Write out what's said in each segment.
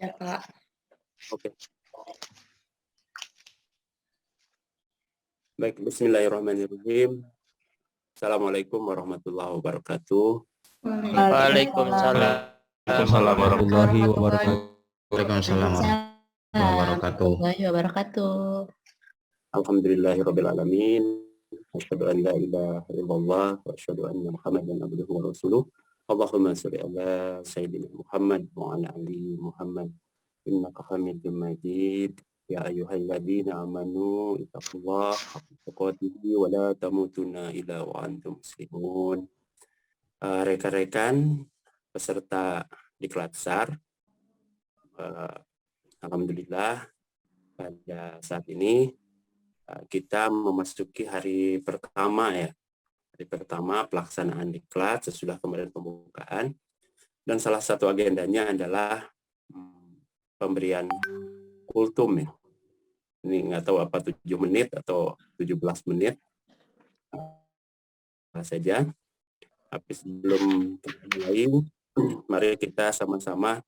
Ya, Pak. Oke. Baik, bismillahirrahmanirrahim. Assalamualaikum warahmatullahi wabarakatuh. Waalaikumsalam warahmatullahi wabarakatuh. Waalaikumsalam warahmatullahi wabarakatuh. Alhamdulillahirabbil alamin. Asyhadu an la ilaha illallah wa asyhadu anna Muhammadan abduhu wa rasuluh. Allahumma shalli ala sayyidina Muhammad wa ala ali Muhammad. Innaka Hamidum Majid. Ya ayyuhalladzina amanu ittaqullaha haqqa tuqatih wa la tamutunna illa wa antum muslimun. Rekan-rekan peserta Diklat SAR, alhamdulillah pada saat ini kita memasuki hari pertama hari pertama pelaksanaan Diklat sesudah kemarin pembukaan, dan salah satu agendanya adalah pemberian kultum ya. Ini nggak tahu apa 7 menit atau 17 menit saja. Tapi sebelum kita mulai, mari kita sama-sama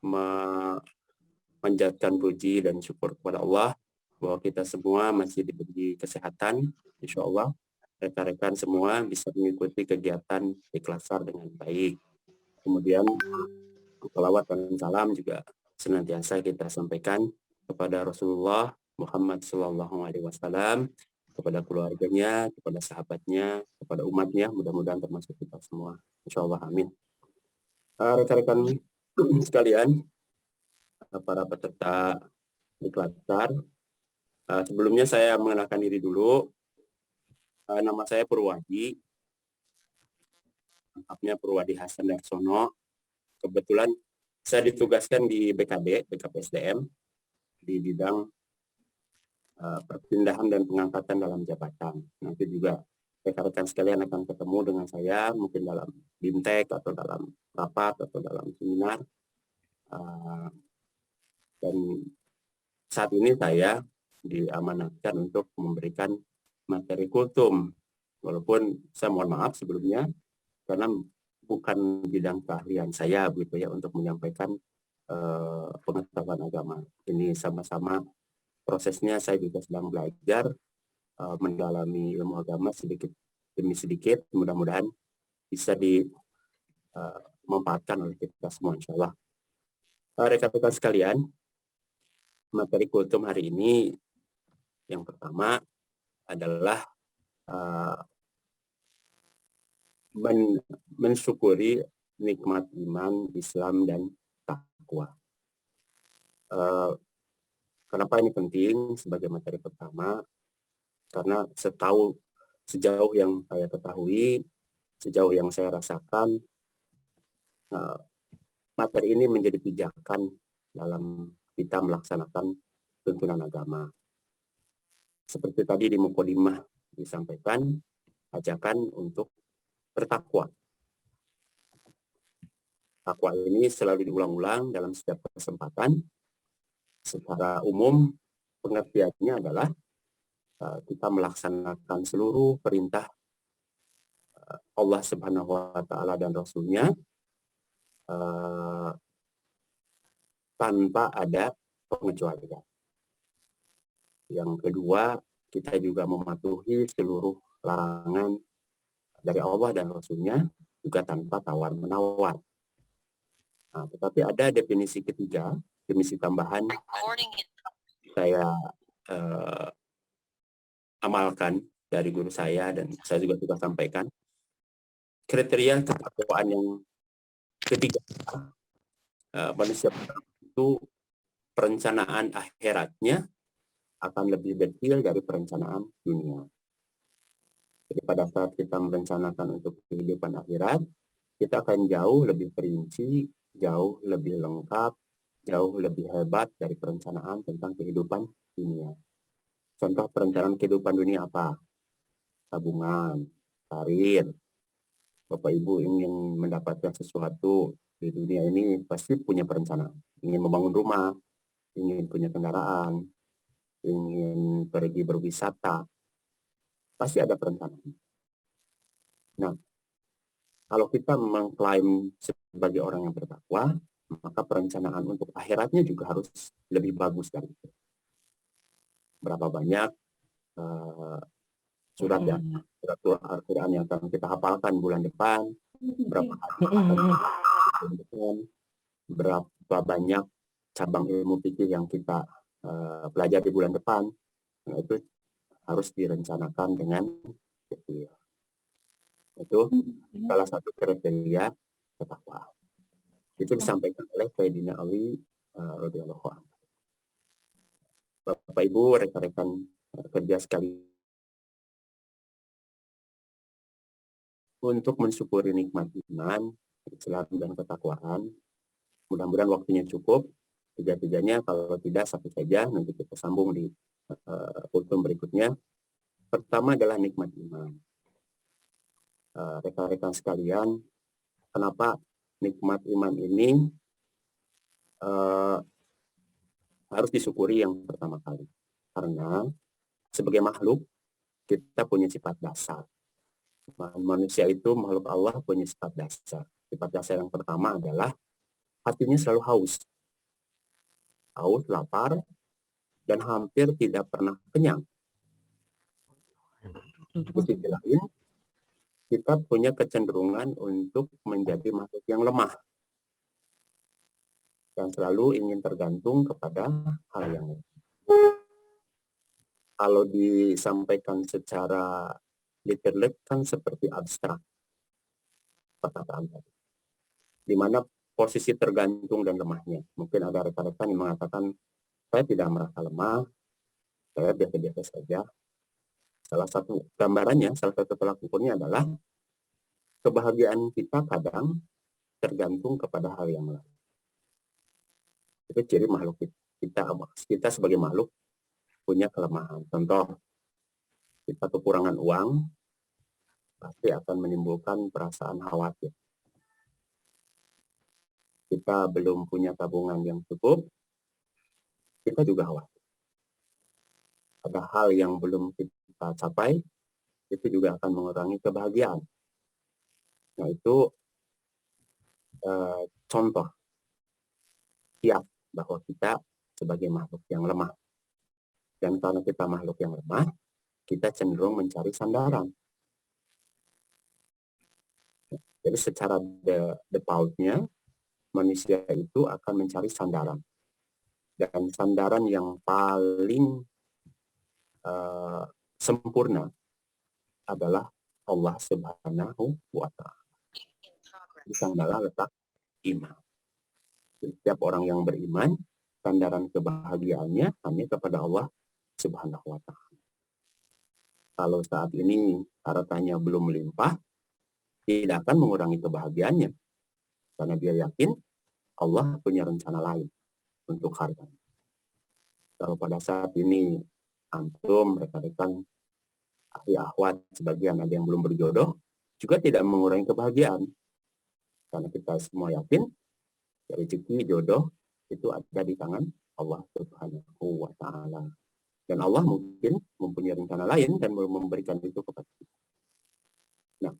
memanjatkan puji dan syukur kepada Allah bahwa kita semua masih diberi kesehatan. Insya Allah rekan-rekan semua bisa mengikuti kegiatan Diklat SAR dengan baik. Kemudian shalawat dan salam juga senantiasa kita sampaikan kepada Rasulullah Muhammad SAW, kepada keluarganya, kepada sahabatnya, kepada umatnya, mudah-mudahan termasuk kita semua. Insya Allah, amin. Rekan-rekan sekalian, para peserta Diklat SAR, sebelumnya saya mengenalkan diri dulu. Nama saya Purwadi, lengkapnya Purwadi Hasan Darsono. Kebetulan saya ditugaskan di BKD, BKPSDM, di bidang perpindahan dan pengangkatan dalam jabatan. Nanti juga rekan-rekan sekalian akan ketemu dengan saya, mungkin dalam BIMTEK atau dalam rapat atau dalam seminar. Dan saat ini saya diamanatkan untuk memberikan materi kultum. Walaupun saya mohon maaf sebelumnya, karena bukan bidang keahlian saya begitu ya untuk menyampaikan pengetahuan agama. Ini sama-sama prosesnya, saya juga sedang belajar mendalami ilmu agama sedikit demi sedikit. Mudah-mudahan bisa dimanfaatkan oleh kita semua, insya Allah. Rekan-rekan sekalian, materi kultum hari ini yang pertama adalah mensyukuri nikmat iman, Islam, dan takwa. Kenapa ini penting sebagai materi pertama? Karena sejauh yang saya ketahui, sejauh yang saya rasakan, materi ini menjadi pijakan dalam kita melaksanakan tuntunan agama. Seperti tadi di Mukadimah disampaikan, ajakan untuk bertakwa. Takwa ini selalu diulang-ulang dalam setiap kesempatan. Secara umum, pengertiannya adalah kita melaksanakan seluruh perintah Allah Subhanahu wa Ta'ala dan Rasul-Nya tanpa ada pengecualian. Yang kedua, kita juga mematuhi seluruh larangan dari Allah dan Rasul-Nya juga tanpa tawar-menawar. Nah, tetapi ada definisi ketiga, definisi tambahan saya amalkan dari guru saya dan saya juga sudah sampaikan. Kriteria ketakwaan yang ketiga, manusia itu perencanaan akhiratnya akan lebih detail dari perencanaan dunia. Jadi pada saat kita merencanakan untuk kehidupan akhirat, kita akan jauh lebih perinci, jauh lebih lengkap, jauh lebih hebat dari perencanaan tentang kehidupan dunia. Contoh perencanaan kehidupan dunia apa? Tabungan, karir. Bapak Ibu ingin mendapatkan sesuatu di dunia ini pasti punya perencanaan. Ingin membangun rumah, ingin punya kendaraan, ingin pergi berwisata, pasti ada perencanaan. Nah, kalau kita mengklaim sebagai orang yang bertakwa, maka perencanaan untuk akhiratnya juga harus lebih bagus dari itu. Berapa banyak surat Al-Quran yang akan kita hafalkan bulan depan, berapa bulan depan, berapa banyak cabang ilmu fikih yang kita pelajari bulan depan. Nah, itu harus direncanakan dengan detail. Itu salah satu kriteria ketakwaan. Itu disampaikan oleh Sayyidina Ali radhiyallahu anhu. Bapak Ibu, rekan-rekan kerja sekali, untuk mensyukuri nikmat iman, Islam dan ketakwaan, mudah-mudahan waktunya cukup. Tiga-tiganya, kalau tidak satu saja, nanti kita sambung di kultum berikutnya. Pertama adalah nikmat iman. Rekan-rekan sekalian, kenapa nikmat iman ini harus disyukuri yang pertama kali? Karena sebagai makhluk, kita punya sifat dasar. Manusia itu makhluk Allah punya sifat dasar. Sifat dasar yang pertama adalah hatinya selalu haus. Haus, lapar, dan hampir tidak pernah kenyang. Di sisi lain, kita punya kecenderungan untuk menjadi makhluk yang lemah. Dan selalu ingin tergantung kepada hal yang lain. Kalau disampaikan secara detail kan seperti abstrak perkataan tadi, di mana posisi tergantung dan lemahnya. Mungkin ada rekan-rekan yang mengatakan, saya tidak merasa lemah, saya biasa-biasa saja. Salah satu gambarannya, salah satu tolak ukurnya adalah kebahagiaan kita kadang tergantung kepada hal yang lain. Itu ciri makhluk kita sebagai makhluk punya kelemahan. Contoh, kita kekurangan uang, pasti akan menimbulkan perasaan khawatir. Kita belum punya tabungan yang cukup, kita juga khawatir. Ada hal yang belum kita capai, itu juga akan mengurangi kebahagiaan. Nah, itu contoh siap bahwa kita sebagai makhluk yang lemah. Dan karena kita makhluk yang lemah, kita cenderung mencari sandaran. Jadi secara defaultnya, manusia itu akan mencari sandaran. Dan sandaran yang paling sempurna adalah Allah Subhanahu wa Ta'ala. Di sanalah letak iman. Setiap orang yang beriman, sandaran kebahagiaannya hanya kepada Allah Subhanahu wa Ta'ala. Kalau saat ini hartanya belum melimpah, tidak akan mengurangi kebahagiaannya. Karena dia yakin Allah punya rencana lain untuk hartanya. Kalau pada saat ini antum, rekan-rekan, ahli akhwat, sebagian ada yang belum berjodoh, juga tidak mengurangi kebahagiaan. Karena kita semua yakin rezeki jodoh itu ada di tangan Allah Subhanahu wa Ta'ala. Dan Allah mungkin mempunyai rencana lain dan memberikan itu kepada kita. Nah,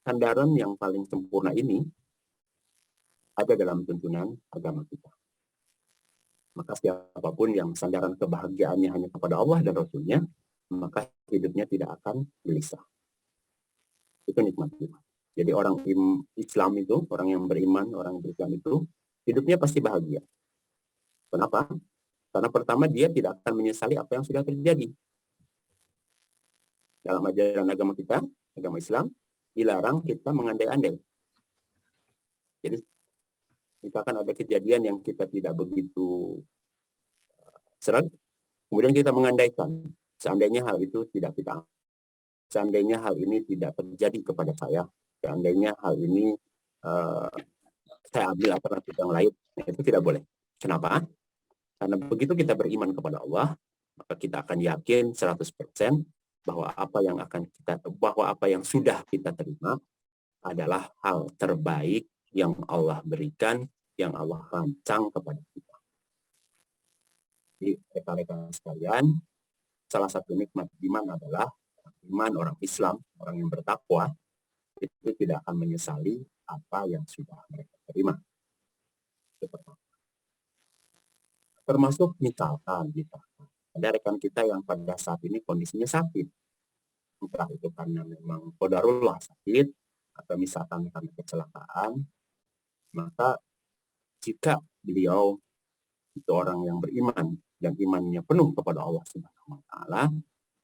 sandaran yang paling sempurna ini ada dalam tuntunan agama kita. Maka siapapun yang sandaran kebahagiaannya hanya kepada Allah dan Rasulnya, maka hidupnya tidak akan gelisah. Itu nikmat iman. Jadi orang Islam itu, orang yang beriman, orang yang berislam itu, hidupnya pasti bahagia. Kenapa? Karena pertama dia tidak akan menyesali apa yang sudah terjadi. Dalam ajaran agama kita, agama Islam, dilarang kita mengandai-andai. Jadi, misalkan ada kejadian yang kita tidak begitu seret, kemudian kita mengandaikan, seandainya hal itu tidak kita, seandainya hal ini tidak terjadi kepada saya, seandainya hal ini saya ambil alternatif yang lain, itu tidak boleh. Kenapa? Karena begitu kita beriman kepada Allah, maka kita akan yakin 100% bahwa apa yang sudah kita terima adalah hal terbaik yang Allah berikan, yang Allah rancang kepada kita. Jadi rekan-rekan sekalian, salah satu nikmat iman adalah iman orang Islam, orang yang bertakwa, itu tidak akan menyesali apa yang sudah mereka terima. Termasuk misalkan ada rekan kita yang pada saat ini kondisinya sakit, entah itu karena memang qadarullah sakit atau misalkan karena kecelakaan, maka jika beliau itu orang yang beriman dan imannya penuh kepada Allah Subhanahu wa taala,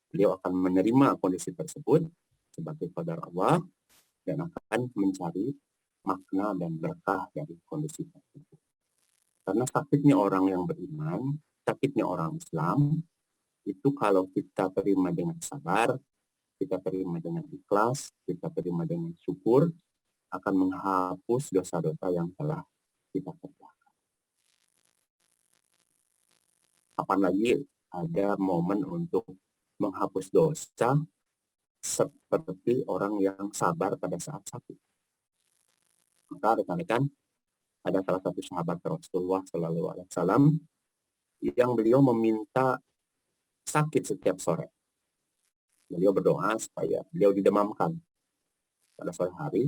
beliau akan menerima kondisi tersebut sebagai qadar Allah dan akan mencari makna dan berkah dari kondisi tersebut. Karena sakitnya orang yang beriman, sakitnya orang Islam, itu kalau kita terima dengan sabar, kita terima dengan ikhlas, kita terima dengan syukur, akan menghapus dosa-dosa yang telah kita kerjakan. Apalagi ada momen untuk menghapus dosa seperti orang yang sabar pada saat sakit. Maka rekan-rekan, ada salah satu sahabat Rasulullah SAW yang beliau meminta sakit setiap sore. Beliau berdoa supaya beliau didemamkan pada sore hari.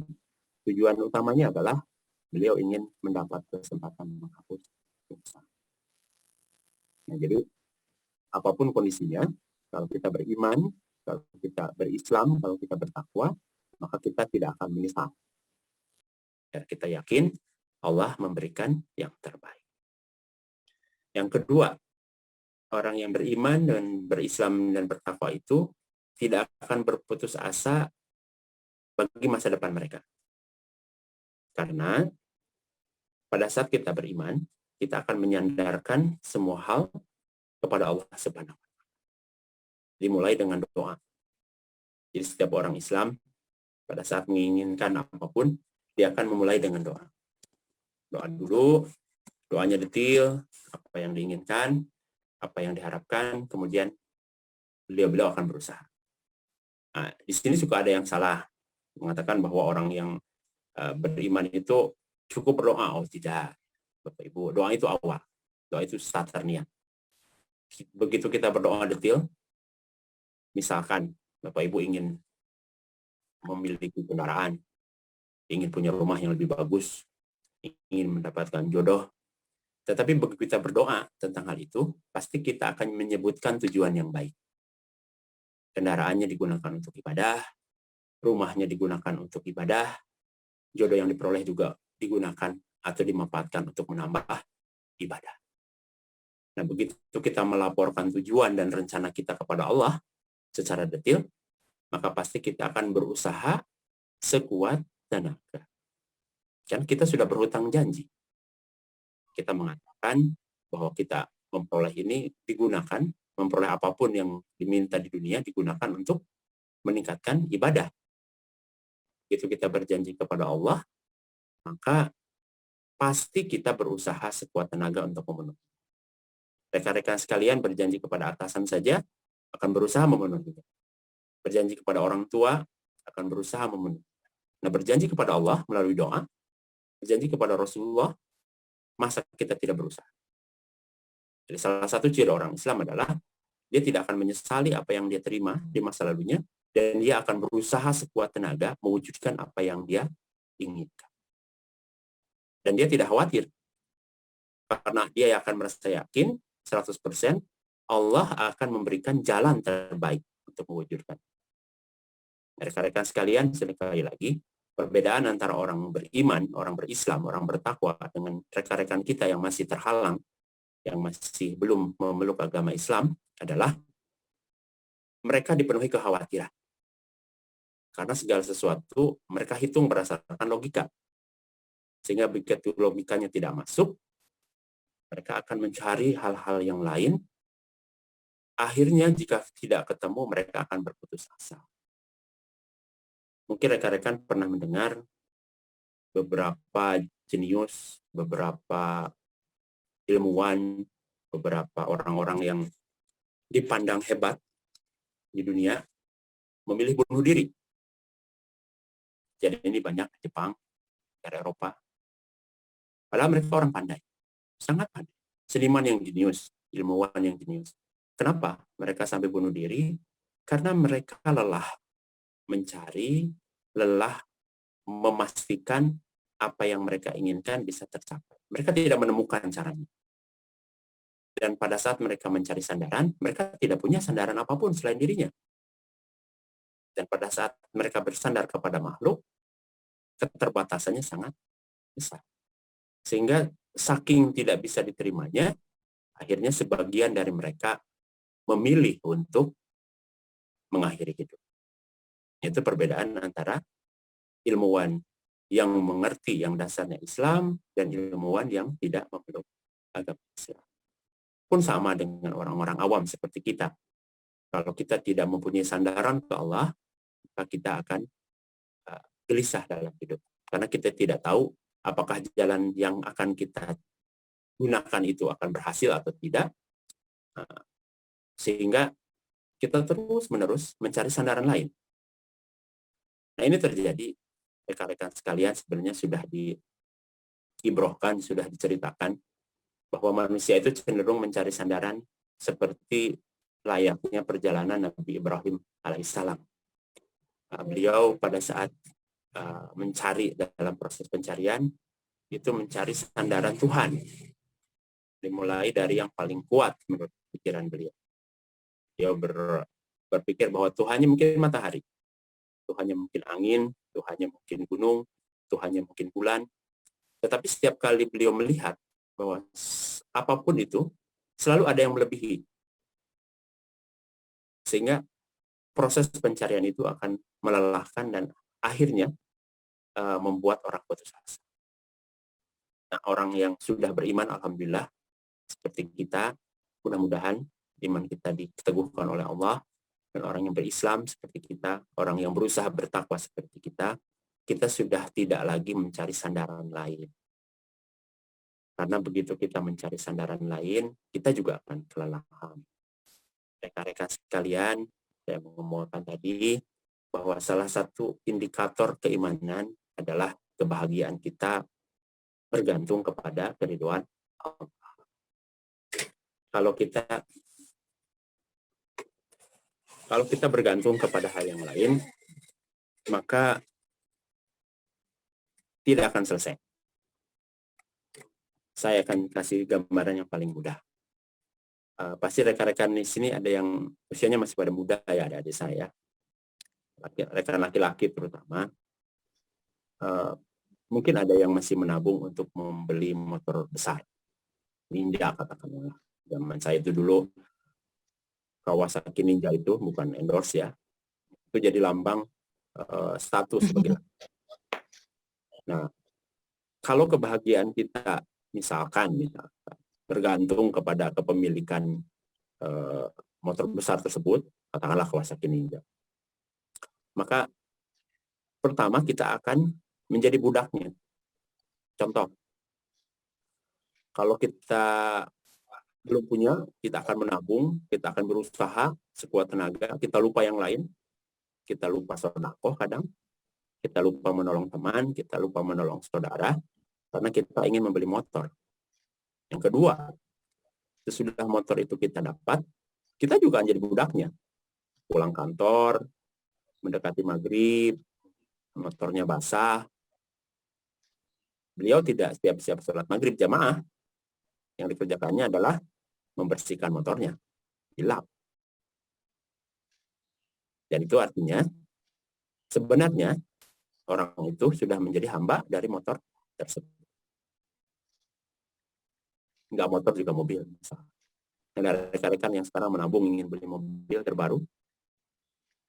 Tujuan utamanya adalah beliau ingin mendapat kesempatan menghapus dosa. Nah, jadi apapun kondisinya, kalau kita beriman, kalau kita berislam, kalau kita bertakwa, maka kita tidak akan menyesal. Dan kita yakin Allah memberikan yang terbaik. Yang kedua, orang yang beriman dan berislam dan bertakwa itu tidak akan berputus asa bagi masa depan mereka. Karena pada saat kita beriman, kita akan menyandarkan semua hal kepada Allah Subhanahu wa taala. Dimulai dengan doa. Jadi setiap orang Islam pada saat menginginkan apapun, dia akan memulai dengan doa. Doa dulu, doanya detail, apa yang diinginkan, apa yang diharapkan, kemudian beliau akan berusaha. Nah, di sini suka ada yang salah, mengatakan bahwa orang yang beriman itu cukup berdoa. Oh tidak, Bapak Ibu, doa itu awal, doa itu starter niat. Begitu kita berdoa detail, misalkan Bapak Ibu ingin memiliki kendaraan, ingin punya rumah yang lebih bagus, ingin mendapatkan jodoh, tetapi begitu kita berdoa tentang hal itu, pasti kita akan menyebutkan tujuan yang baik. Kendaraannya digunakan untuk ibadah, rumahnya digunakan untuk ibadah, jodoh yang diperoleh juga digunakan atau dimanfaatkan untuk menambah ibadah. Nah, begitu kita melaporkan tujuan dan rencana kita kepada Allah secara detail, maka pasti kita akan berusaha sekuat tenaga. Kan kita sudah berhutang janji. Kita mengatakan bahwa kita memperoleh ini digunakan, memperoleh apapun yang diminta di dunia digunakan untuk meningkatkan ibadah. Begitu kita berjanji kepada Allah, maka pasti kita berusaha sekuat tenaga untuk memenuhi. Rekan-rekan sekalian berjanji kepada atasan saja akan berusaha memenuhi. Berjanji kepada orang tua akan berusaha memenuhi. Nah, berjanji kepada Allah melalui doa, berjanji kepada Rasulullah, masa kita tidak berusaha. Jadi salah satu ciri orang Islam adalah dia tidak akan menyesali apa yang dia terima di masa lalunya, dan dia akan berusaha sekuat tenaga mewujudkan apa yang dia inginkan. Dan dia tidak khawatir, karena dia akan merasa yakin 100% Allah akan memberikan jalan terbaik untuk mewujudkan. Rekan-rekan sekalian, sekali lagi, perbedaan antara orang beriman, orang berislam, orang bertakwa dengan rekan-rekan kita yang masih terhalang, yang masih belum memeluk agama Islam adalah mereka dipenuhi kekhawatiran. Karena segala sesuatu mereka hitung berdasarkan logika. Sehingga begitu logikanya tidak masuk, mereka akan mencari hal-hal yang lain. Akhirnya jika tidak ketemu, mereka akan berputus asa. Mungkin rekan-rekan pernah mendengar beberapa jenius, beberapa ilmuwan, beberapa orang-orang yang dipandang hebat di dunia memilih bunuh diri. Jadi ini banyak di Jepang, dari Eropa. Padahal mereka orang pandai, sangat pandai. Seniman yang jenius, ilmuwan yang jenius. Kenapa mereka sampai bunuh diri? Karena mereka lelah mencari, lelah memastikan apa yang mereka inginkan bisa tercapai. mereka tidak menemukan caranya. Dan pada saat mereka mencari sandaran, mereka tidak punya sandaran apapun selain dirinya. Dan pada saat mereka bersandar kepada makhluk, keterbatasannya sangat besar. Sehingga saking tidak bisa diterimanya, akhirnya sebagian dari mereka memilih untuk mengakhiri hidup. Itu perbedaan antara ilmuwan yang mengerti yang dasarnya Islam dan ilmuwan yang tidak memeluk agama Islam. Pun sama dengan orang-orang awam seperti kita. Kalau kita tidak mempunyai sandaran ke Allah, maka kita akan gelisah dalam hidup. Karena kita tidak tahu apakah jalan yang akan kita gunakan itu akan berhasil atau tidak. Sehingga kita terus-menerus mencari sandaran lain. Nah, ini terjadi, rekan-rekan sekalian, sebenarnya sudah diibrohkan, sudah diceritakan bahwa manusia itu cenderung mencari sandaran seperti layaknya perjalanan Nabi Ibrahim alaihissalam. Beliau pada saat mencari dalam proses pencarian, itu mencari sandaran Tuhan. Dimulai dari yang paling kuat menurut pikiran beliau. Dia berpikir bahwa Tuhannya mungkin matahari, Tuhannya mungkin angin, Tuhannya mungkin gunung, Tuhannya mungkin bulan. Tetapi setiap kali beliau melihat bahwa apapun itu selalu ada yang melebihi. Sehingga proses pencarian itu akan melelahkan dan akhirnya membuat orang putus asa. Nah, orang yang sudah beriman, alhamdulillah, seperti kita, mudah-mudahan iman kita diteguhkan oleh Allah, dan orang yang berislam seperti kita, orang yang berusaha bertakwa seperti kita sudah tidak lagi mencari sandaran lain. Karena begitu kita mencari sandaran lain, kita juga akan kelelahan. Rekan-rekan sekalian, saya mengomongkan tadi bahwa salah satu indikator keimanan adalah kebahagiaan kita bergantung kepada keridhaan Allah. Kalau kita bergantung kepada hal yang lain, maka tidak akan selesai. Saya akan kasih gambaran yang paling mudah. Pasti rekan-rekan di sini ada yang usianya masih pada muda, ya, ada adik saya, rekan laki-laki terutama. Mungkin ada yang masih menabung untuk membeli motor besar, Ninja katakanlah. Zaman saya itu dulu Kawasaki Ninja itu bukan endorse ya, itu jadi lambang status begitu. Nah, kalau kebahagiaan kita misalkan bergantung kepada kepemilikan motor besar tersebut, katakanlah Kawasaki Ninja, maka pertama kita akan menjadi budaknya. Contoh, kalau kita belum punya, kita akan menabung, kita akan berusaha sekuat tenaga, kita lupa yang lain, kita lupa sedekah kadang, kita lupa menolong teman, kita lupa menolong saudara, karena kita ingin membeli motor. Yang kedua, sesudah motor itu kita dapat, kita juga menjadi budaknya. Pulang kantor, mendekati maghrib, motornya basah. Beliau tidak siap-siap sholat maghrib jamaah. Yang dikerjakannya adalah membersihkan motornya, dilap. Dan itu artinya sebenarnya orang itu sudah menjadi hamba dari motor tersebut. Enggak motor juga mobil. Ada rekan-rekan yang sekarang menabung ingin beli mobil terbaru,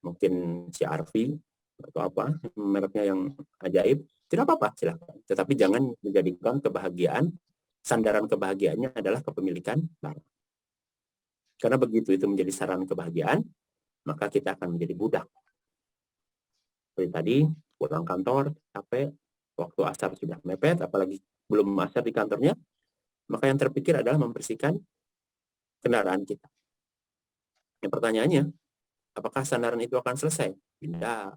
mungkin CR-V atau apa, mereknya yang ajaib, tidak apa-apa, silakan. Tetapi jangan menjadikan kebahagiaan, sandaran kebahagiaannya adalah kepemilikan barang. Karena begitu itu menjadi saran kebahagiaan, maka kita akan menjadi budak. Seperti tadi, pulang kantor, capek, waktu asar sudah mepet, apalagi belum asar di kantornya, maka yang terpikir adalah membersihkan kendaraan kita. Yang pertanyaannya, apakah sandaran itu akan selesai? Tidak.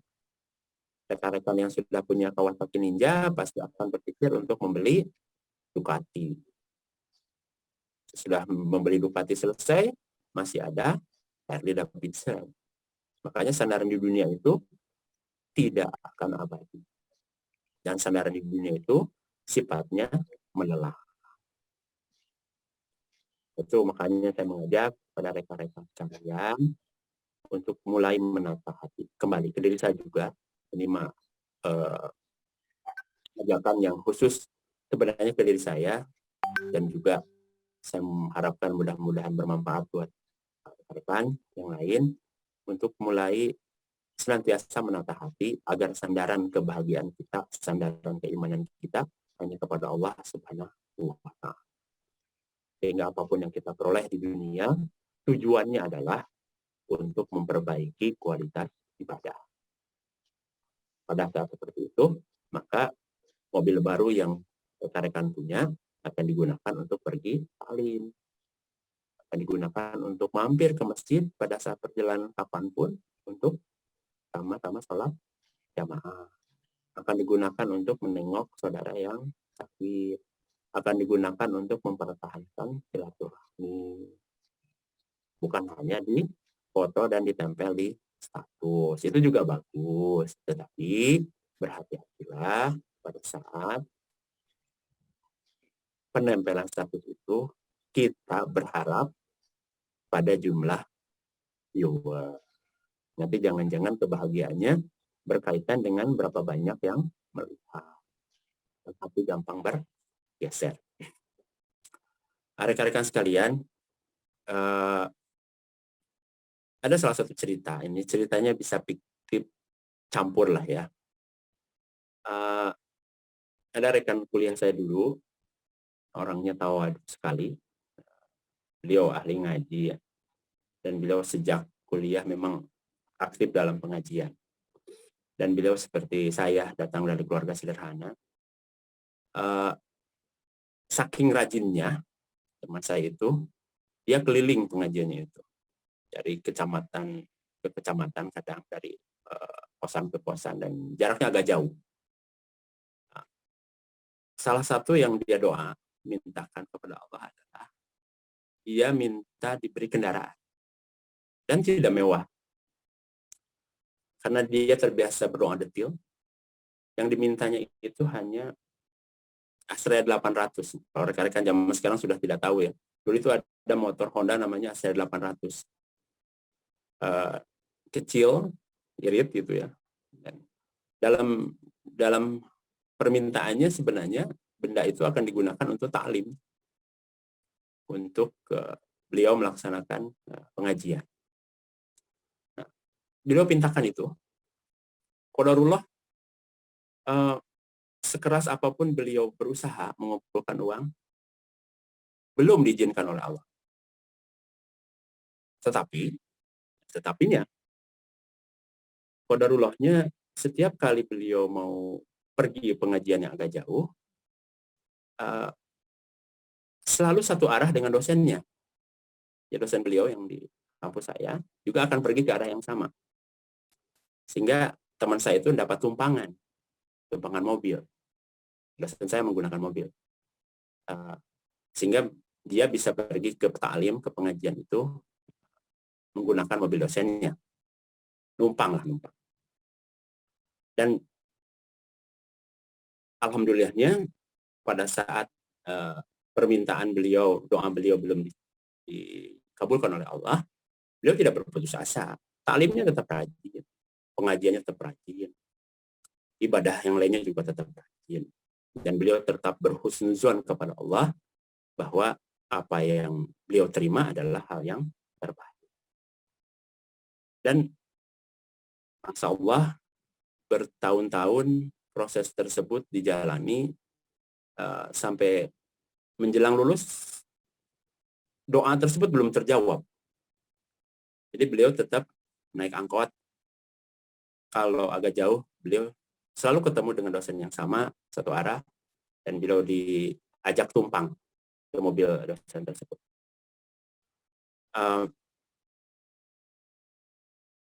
Rekan-rekan yang sudah punya Kawasaki Ninja pasti akan berpikir untuk membeli Ducati. Sudah membeli Ducati selesai, masih ada Harley Davidson. Makanya sandaran di dunia itu tidak akan abadi. Dan sandaran di dunia itu sifatnya melelahkan. Itu makanya saya mengajak pada rekan-rekan sekalian untuk mulai menata hati kembali ke diri saya juga. Ini ajakan yang khusus sebenarnya ke diri saya, dan juga saya mengharapkan mudah-mudahan bermanfaat buat rekan yang lain untuk mulai senantiasa menata hati agar sandaran kebahagiaan kita, sandaran keimanan kita hanya kepada Allah Subhanahu wa Ta'ala. Sehingga apapun yang kita peroleh di dunia, tujuannya adalah untuk memperbaiki kualitas ibadah. Pada saat seperti itu, maka mobil baru yang rekan-rekan punya akan digunakan untuk pergi taklim, akan digunakan untuk mampir ke masjid pada saat perjalanan kapanpun untuk sama-sama sholat jamaah, akan digunakan untuk menengok saudara yang sakit, akan digunakan untuk mempertahankan silaturahmi, bukan hanya di foto dan ditempel di status. Itu juga bagus, tetapi berhati-hatilah pada saat penempelan status itu kita berharap pada jumlah viewer. Nanti jangan-jangan kebahagiaannya berkaitan dengan berapa banyak yang melihat, tetapi gampang bergeser. Rekan-rekan sekalian, ada salah satu cerita. Ini ceritanya bisa fiktif campur lah ya. Ada rekan kuliah saya dulu, orangnya tawadu sekali. Beliau ahli ngaji ya. Dan beliau sejak kuliah memang aktif dalam pengajian. Dan beliau seperti saya, datang dari keluarga sederhana. Saking rajinnya teman saya itu, dia keliling pengajiannya itu. Dari kecamatan ke kecamatan, kadang dari kosan ke kosan, dan jaraknya agak jauh. Salah satu yang dia doa, mintakan kepada Allah adalah dia minta diberi kendaraan. Dan tidak mewah. Karena dia terbiasa berdoa detil, yang dimintanya itu hanya Astrea 800. Kalau rekan-rekan zaman sekarang sudah tidak tahu ya. Dulu itu ada motor Honda namanya Astrea 800. Kecil, irit gitu ya. Dan dalam permintaannya sebenarnya benda itu akan digunakan untuk taklim, untuk beliau melaksanakan pengajian. Nah, beliau pintakan itu. Qadarullah, sekeras apapun beliau berusaha mengumpulkan uang, belum diizinkan oleh Allah. Tetapinya, qadarullahnya setiap kali beliau mau pergi pengajian yang agak jauh, selalu satu arah dengan dosennya. Ya, dosen beliau yang di kampus saya juga akan pergi ke arah yang sama. Sehingga teman saya itu dapat tumpangan mobil. Dosen saya menggunakan mobil. Sehingga dia bisa pergi ke taklim, ke pengajian itu menggunakan mobil dosennya. Numpang. Dan alhamdulillahnya pada saat permintaan beliau, doa beliau belum dikabulkan oleh Allah, beliau tidak berputus asa. Taklimnya tetap rajin, pengajiannya tetap rajin, ibadah yang lainnya juga tetap rajin. Dan beliau tetap berhusnuzon kepada Allah bahwa apa yang beliau terima adalah hal yang terbaik. Dan Masya Allah, bertahun-tahun proses tersebut dijalani sampai menjelang lulus, doa tersebut belum terjawab. Jadi beliau tetap naik angkot. Kalau agak jauh, beliau selalu ketemu dengan dosen yang sama, satu arah, dan beliau diajak tumpang ke mobil dosen tersebut.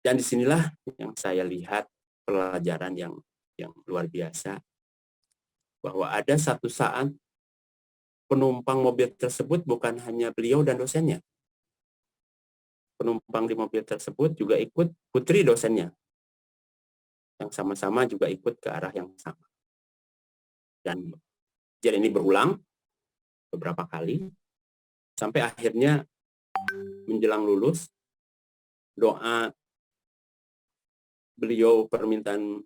Dan disinilah yang saya lihat pelajaran yang luar biasa, bahwa ada satu saat penumpang mobil tersebut bukan hanya beliau dan dosennya. Penumpang di mobil tersebut juga ikut putri dosennya, yang sama-sama juga ikut ke arah yang sama. Dan kejadian ini berulang beberapa kali, Sampai akhirnya menjelang lulus, doa beliau, permintaan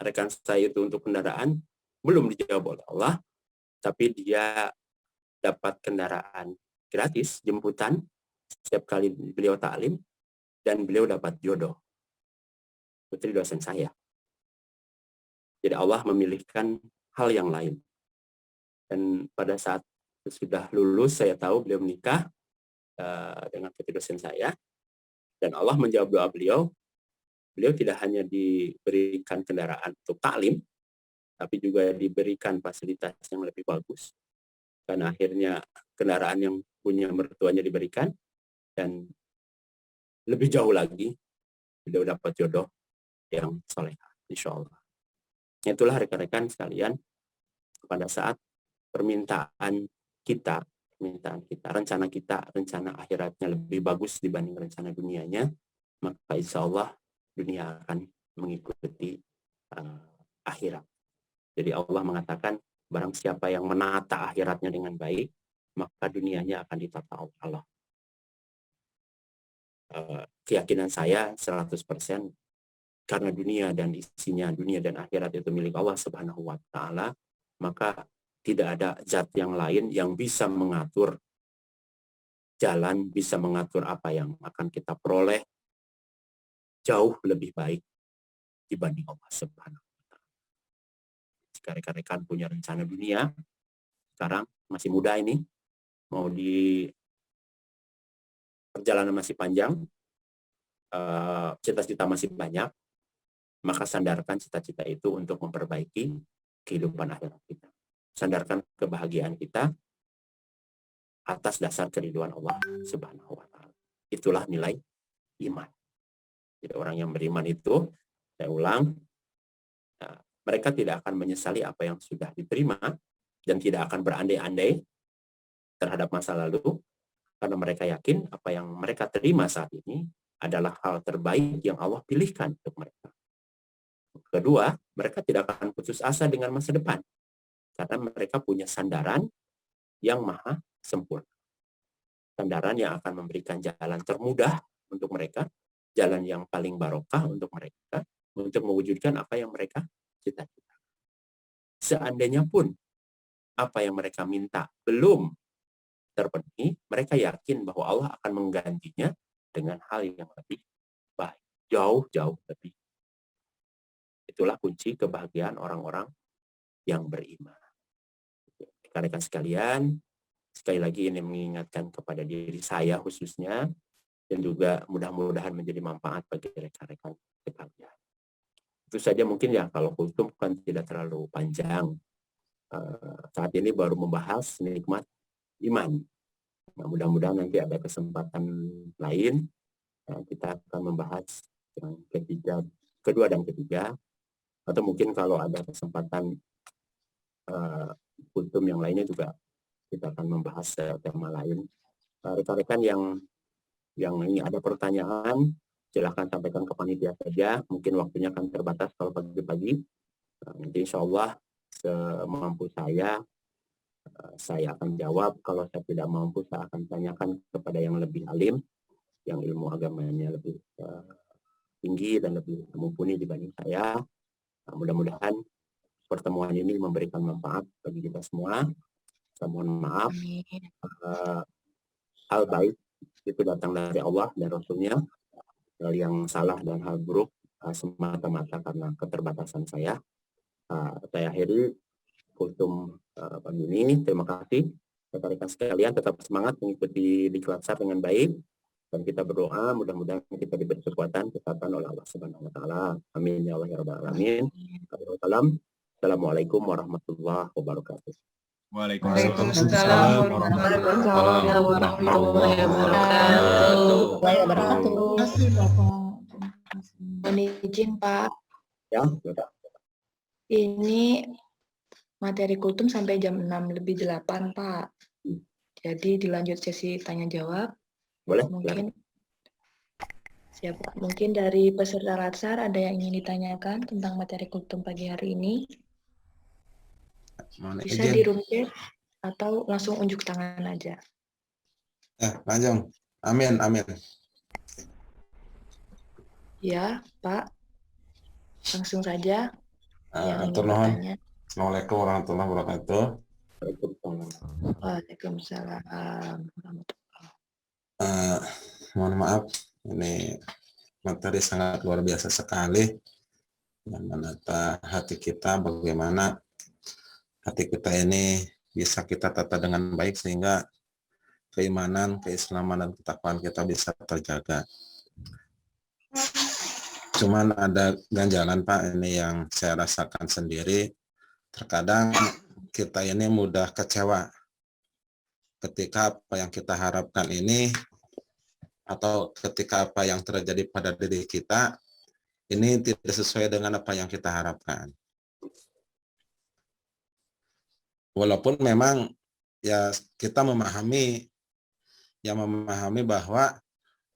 rekan saya itu untuk kendaraan belum dijawab oleh Allah, tapi dia dapat kendaraan gratis, jemputan setiap kali beliau taklim, dan beliau dapat jodoh, putri dosen saya. Jadi Allah memilihkan hal yang lain. Dan pada saat sudah lulus, saya tahu beliau menikah dengan putri dosen saya, dan Allah menjawab doa beliau. Beliau tidak hanya diberikan kendaraan untuk taklim, tapi juga diberikan fasilitas yang lebih bagus. Karena akhirnya kendaraan yang punya mertuanya diberikan, dan lebih jauh lagi, beliau dapat jodoh yang solehah, insya Allah. Itulah rekan-rekan sekalian, pada saat permintaan kita, rencana kita, rencana akhiratnya lebih bagus dibanding rencana dunianya, maka insya Allah dunia akan mengikuti akhirat. Jadi Allah mengatakan, barang siapa yang menata akhiratnya dengan baik, maka dunianya akan ditata oleh Allah. Keyakinan saya 100%, karena dunia dan isinya, dunia dan akhirat itu milik Allah Subhanahu wa Ta'ala, maka tidak ada zat yang lain yang bisa mengatur jalan, bisa mengatur apa yang akan kita peroleh jauh lebih baik dibanding Allah Subhanahu wa Ta'ala. Jika rekan-rekan punya rencana dunia, sekarang masih muda ini, mau di perjalanan masih panjang, cita-cita masih banyak, maka sandarkan cita-cita itu untuk memperbaiki kehidupan akhirat kita. Sandarkan kebahagiaan kita atas dasar keriduan Allah Subhanahu wa Ta'ala. Itulah nilai iman. Jadi orang yang beriman itu, saya ulang, mereka tidak akan menyesali apa yang sudah diterima dan tidak akan berandai-andai terhadap masa lalu, karena mereka yakin apa yang mereka terima saat ini adalah hal terbaik yang Allah pilihkan untuk mereka. Kedua, mereka tidak akan putus asa dengan masa depan, karena mereka punya sandaran yang maha sempurna. Sandaran yang akan memberikan jalan termudah untuk mereka, jalan yang paling barokah untuk mereka, untuk mewujudkan apa yang mereka cita-cita. Seandainya pun apa yang mereka minta belum terpenuhi, mereka yakin bahwa Allah akan menggantinya dengan hal yang lebih baik, jauh-jauh lebih. Itulah kunci kebahagiaan orang-orang yang beriman. Rekan-rekan sekalian, sekali lagi ini mengingatkan kepada diri saya khususnya, dan juga mudah-mudahan menjadi manfaat bagi rekan-rekan sekalian. Itu saja mungkin ya, kalau kultum kan tidak terlalu panjang. Saat ini baru membahas nikmat iman. Nah, mudah-mudahan nanti ada kesempatan lain, kita akan membahas yang kedua dan ketiga, atau mungkin kalau ada kesempatan kultum yang lainnya juga kita akan membahas tema lain. Rekan-rekan yang ini ada pertanyaan, silahkan sampaikan ke panitia saja. Mungkin waktunya akan terbatas kalau pagi-pagi. Nanti insya Allah semampu saya akan jawab. Kalau saya tidak mampu, saya akan tanyakan kepada yang lebih alim, yang ilmu agamanya lebih tinggi dan lebih mumpuni dibanding saya. Mudah-mudahan pertemuan ini memberikan manfaat bagi kita semua. Saya mohon maaf, hal baik itu datang dari Allah dan Rasulnya. Hal yang salah dan hal buruk semata-mata karena keterbatasan saya. Saya akhiri kultum pagi ini. Terima kasih rekan-rekan sekalian, tetap semangat mengikuti Diklat SAR dengan baik, dan kita berdoa mudah-mudahan kita diberi kekuatan, kesehatan oleh Allah Subhanahu wa Ta'ala. Amin ya Allah ya rabbal alamin. Assalamualaikum warahmatullahi wabarakatuh. Waalaikumsalam warahmatullahi wabarakatuh. Terima kasih Bapak. Mohon izin Pak. Ya, Ini materi kultum sampai jam 6:08 Pak. Jadi dilanjut sesi tanya jawab. boleh? Mungkin dari peserta Latsar ada yang ingin ditanyakan tentang materi kultum pagi hari ini. Bisa di room chat atau langsung unjuk tangan aja. Lanjut. Amin, amin. Ya, Pak. Langsung saja yang ingin Atur nuhun. bertanya. Assalamualaikum warahmatullahi wabarakatuh. Waalaikumsalam. Mohon maaf, ini materi sangat luar biasa sekali yang menata hati kita, bagaimana hati kita ini bisa kita tata dengan baik sehingga keimanan, keislaman, dan ketakwaan kita bisa terjaga. Cuman ada ganjalan Pak, ini yang saya rasakan sendiri. Terkadang kita ini mudah kecewa ketika apa yang kita harapkan ini atau ketika apa yang terjadi pada diri kita ini tidak sesuai dengan apa yang kita harapkan. Walaupun memang ya kita memahami bahwa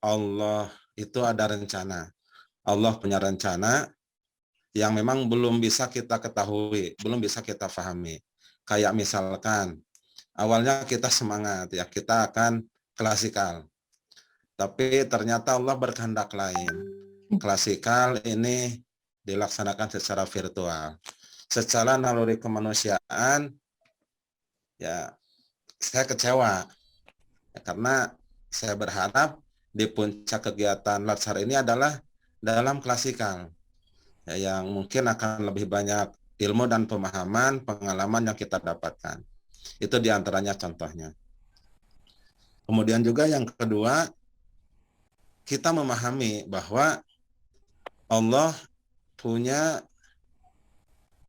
Allah itu ada rencana. Allah punya rencana yang memang belum bisa kita ketahui, belum bisa kita pahami. Kayak misalkan awalnya kita semangat ya, kita akan klasikal. Tapi ternyata Allah berkehendak lain. Klasikal ini dilaksanakan secara virtual. Secara naluri kemanusiaan ya saya kecewa ya, karena saya berharap di puncak kegiatan Latsar ini adalah dalam klasikal ya, yang mungkin akan lebih banyak ilmu dan pemahaman, pengalaman yang kita dapatkan. Itu diantaranya contohnya. Kemudian juga yang kedua, kita memahami bahwa Allah punya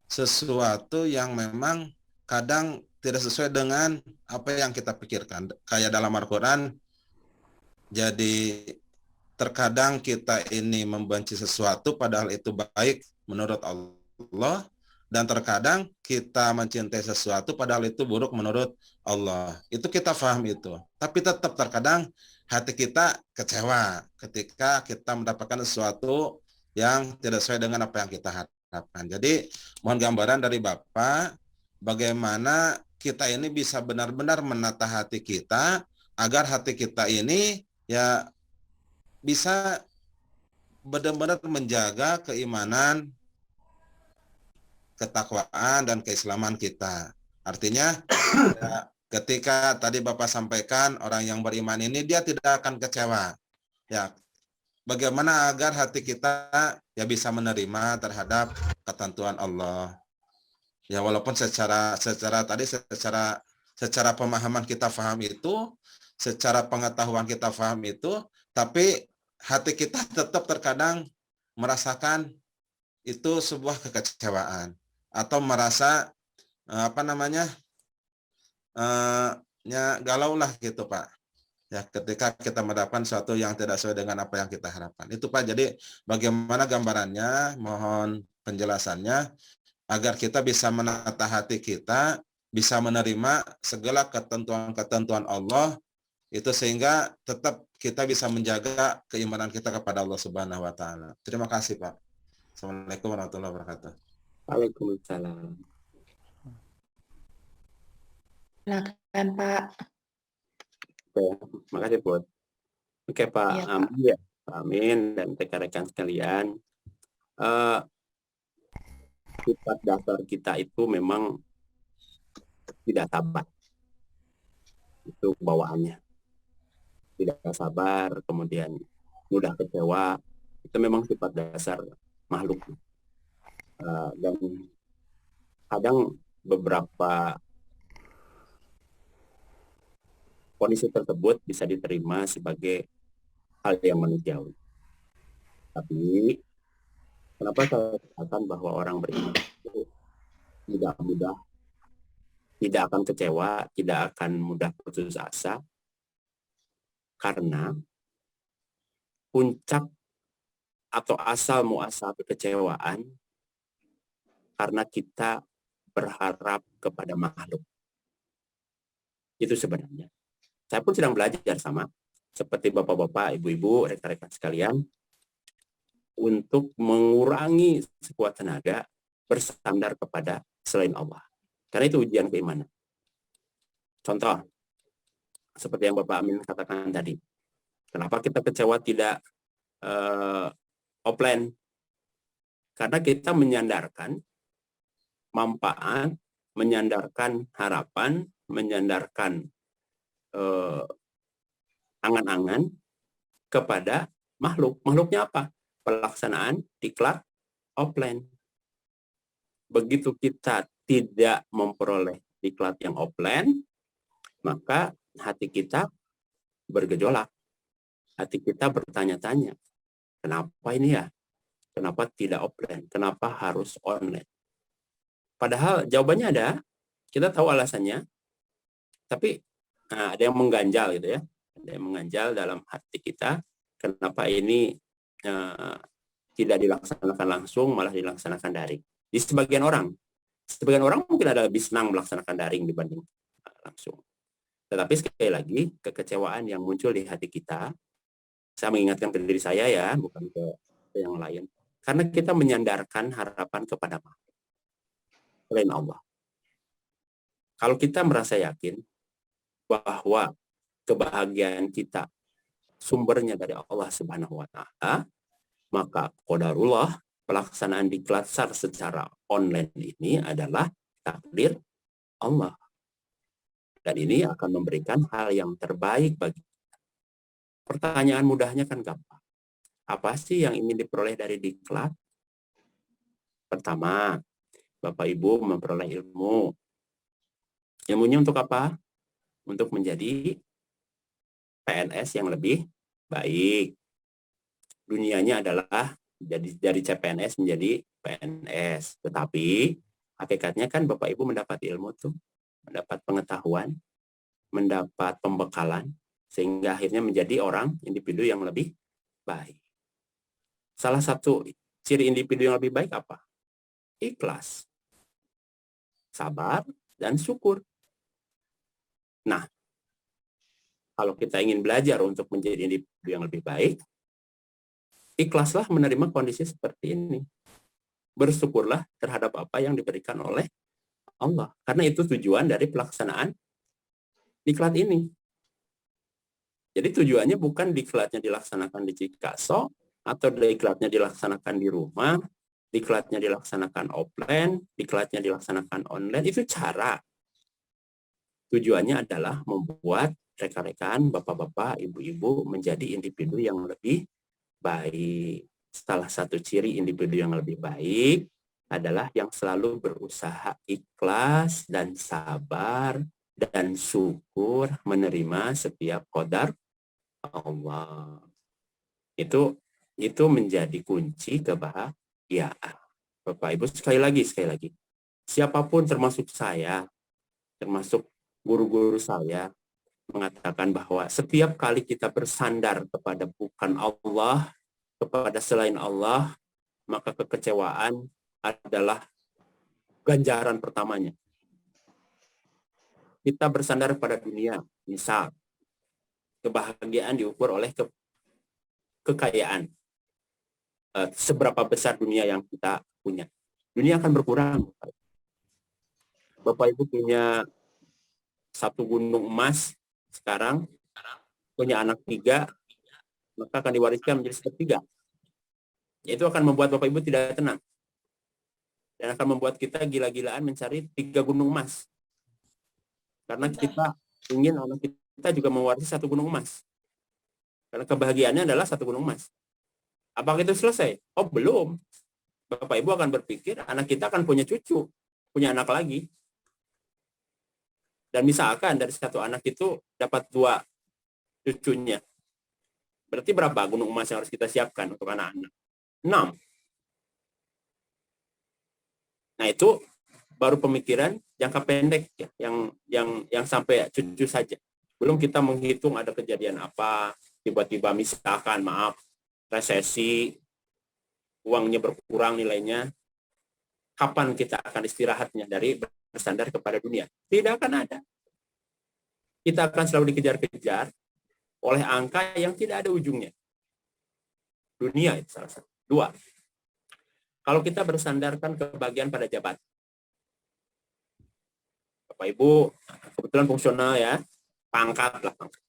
sesuatu yang memang kadang tidak sesuai dengan apa yang kita pikirkan. Kayak dalam Al-Quran, jadi terkadang kita ini membenci sesuatu padahal itu baik menurut Allah, dan terkadang kita mencintai sesuatu padahal itu buruk menurut Allah. Itu kita paham itu. Tapi tetap terkadang hati kita kecewa ketika kita mendapatkan sesuatu yang tidak sesuai dengan apa yang kita harapkan. Jadi mohon gambaran dari Bapak, bagaimana kita ini bisa benar-benar menata hati kita agar hati kita ini ya bisa benar-benar menjaga keimanan, ketakwaan, dan keislaman kita. Artinya ya, ketika tadi Bapak sampaikan orang yang beriman ini dia tidak akan kecewa. Ya, bagaimana agar hati kita ya bisa menerima terhadap ketentuan Allah. Ya walaupun secara pemahaman kita paham itu, secara pengetahuan kita paham itu, tapi hati kita tetap terkadang merasakan itu sebuah kekecewaan atau merasa galau lah gitu Pak. Ya ketika kita mendapatkan sesuatu yang tidak sesuai dengan apa yang kita harapkan. Itu Pak. Jadi bagaimana gambarannya? Mohon penjelasannya agar kita bisa menata hati kita, bisa menerima segala ketentuan-ketentuan Allah itu sehingga tetap kita bisa menjaga keimanan kita kepada Allah Subhanahu wa taala. Terima kasih, Pak. Assalamualaikum warahmatullahi wabarakatuh. Waalaikumsalam. Silakan, Pak. Oke, makasih, Bud. Oke, Pak. Iya, Pak. Amin ya. Amin dan rekan-rekan sekalian. Sifat dasar kita itu memang tidak sabar. Itu bawaannya. Tidak sabar, kemudian mudah kecewa, itu memang sifat dasar makhluk. Dan kadang beberapa kondisi tersebut bisa diterima sebagai hal yang manusiawi. Tapi kenapa saya katakan bahwa orang beriman itu tidak mudah, tidak akan kecewa, tidak akan mudah putus asa, karena puncak atau asal muasal kekecewaan karena kita berharap kepada makhluk. Itu sebenarnya. Saya pun sedang belajar sama seperti bapak-bapak, ibu-ibu, rekan-rekan sekalian untuk mengurangi sekuat tenaga bersandar kepada selain Allah. Karena itu ujian keimanan. Contoh, seperti yang Bapak Amin katakan tadi. Kenapa kita kecewa tidak offline? Karena kita menyandarkan manfaat, menyandarkan harapan, menyandarkan angan-angan kepada makhluk. Makhluknya apa? Pelaksanaan diklat offline. Begitu kita tidak memperoleh diklat yang offline, maka hati kita bergejolak. Hati kita bertanya-tanya, kenapa ini ya? Kenapa tidak offline? Kenapa harus online? Padahal jawabannya ada, kita tahu alasannya, tapi ada yang mengganjal gitu ya. Ada yang mengganjal dalam hati kita, kenapa ini tidak dilaksanakan langsung, malah dilaksanakan daring. Di sebagian orang mungkin ada lebih senang melaksanakan daring dibanding langsung. Tetapi sekali lagi, kekecewaan yang muncul di hati kita, saya mengingatkan ke diri saya ya, bukan ke yang lain. Karena kita menyandarkan harapan kepada makhluk selain Allah. Kalau kita merasa yakin bahwa kebahagiaan kita sumbernya dari Allah Subhanahu wa Ta'ala, maka qadarullah, pelaksanaan diklat SAR secara online ini adalah takdir Allah. Dan ini akan memberikan hal yang terbaik bagi kita. Pertanyaan mudahnya kan gampang. Apa sih yang ingin diperoleh dari diklat? Pertama, Bapak Ibu memperoleh ilmu. Ilmunya untuk apa? Untuk menjadi PNS yang lebih baik. Dunianya adalah dari CPNS menjadi PNS. Tetapi hakikatnya kan Bapak Ibu mendapat ilmu tuh, mendapat pengetahuan, mendapat pembekalan, sehingga akhirnya menjadi orang, individu yang lebih baik. Salah satu ciri individu yang lebih baik apa? Ikhlas, sabar, dan syukur. Nah, kalau kita ingin belajar untuk menjadi individu yang lebih baik, ikhlaslah menerima kondisi seperti ini. Bersyukurlah terhadap apa yang diberikan oleh Allah. Karena itu tujuan dari pelaksanaan diklat ini. Jadi tujuannya bukan diklatnya dilaksanakan di Cikaso, atau diklatnya dilaksanakan di rumah, diklatnya dilaksanakan offline, diklatnya dilaksanakan online. Itu cara. Tujuannya adalah membuat rekan-rekan, bapak-bapak, ibu-ibu menjadi individu yang lebih baik. Salah satu ciri individu yang lebih baik adalah yang selalu berusaha ikhlas dan sabar dan syukur menerima setiap qadar Allah. Itu menjadi kunci kebahagiaan. Bapak Ibu, sekali lagi, siapapun termasuk saya, termasuk guru-guru saya, mengatakan bahwa setiap kali kita bersandar kepada bukan Allah, kepada selain Allah, maka kekecewaan adalah ganjaran pertamanya. Kita bersandar pada dunia, misal kebahagiaan diukur oleh kekayaan. Seberapa besar dunia yang kita punya. Dunia akan berkurang. Bapak Ibu punya 1 gunung emas sekarang, punya anak 3, maka akan diwariskan menjadi 1/3. Itu akan membuat Bapak Ibu tidak tenang. Dan akan membuat kita gila-gilaan mencari 3 gunung emas. Karena kita ingin anak kita juga mewarisi 1 gunung emas. Karena kebahagiaannya adalah 1 gunung emas. Apakah itu selesai? Oh, belum. Bapak Ibu akan berpikir anak kita akan punya cucu, punya anak lagi. Dan misalkan dari 1 anak itu dapat 2 cucunya. Berarti berapa gunung emas yang harus kita siapkan untuk anak-anak? 6. Nah, itu baru pemikiran jangka pendek ya, yang sampai cucu saja. Belum kita menghitung ada kejadian apa, tiba-tiba misalkan resesi, uangnya berkurang nilainya, kapan kita akan istirahatnya dari bersandar kepada dunia? Tidak akan ada. Kita akan selalu dikejar-kejar oleh angka yang tidak ada ujungnya. Dunia itu salah satu. 2. Kalau kita bersandarkan kebahagiaan pada jabatan. Bapak Ibu kebetulan fungsional ya, Pangkat lah. Pangkat.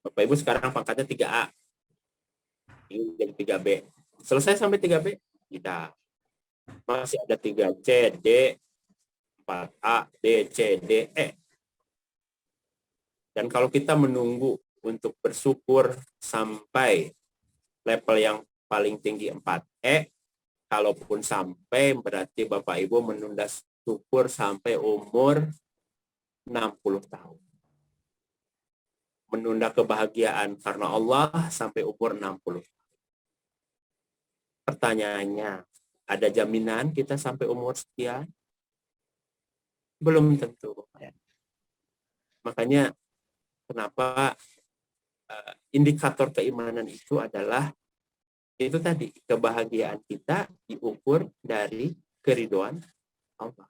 Bapak Ibu sekarang pangkatnya 3A. Ini jadi 3B. Selesai sampai 3B, kita masih ada 3C, D, 4A, D, C, D, E. Dan kalau kita menunggu untuk bersyukur sampai level yang paling tinggi 4E, kalaupun sampai berarti Bapak Ibu menunda syukur sampai umur 60 tahun. Menunda kebahagiaan karena Allah sampai umur 60. Pertanyaannya, ada jaminan kita sampai umur sekian? Belum tentu. Makanya kenapa indikator keimanan itu adalah itu tadi, kebahagiaan kita diukur dari keridhaan Allah.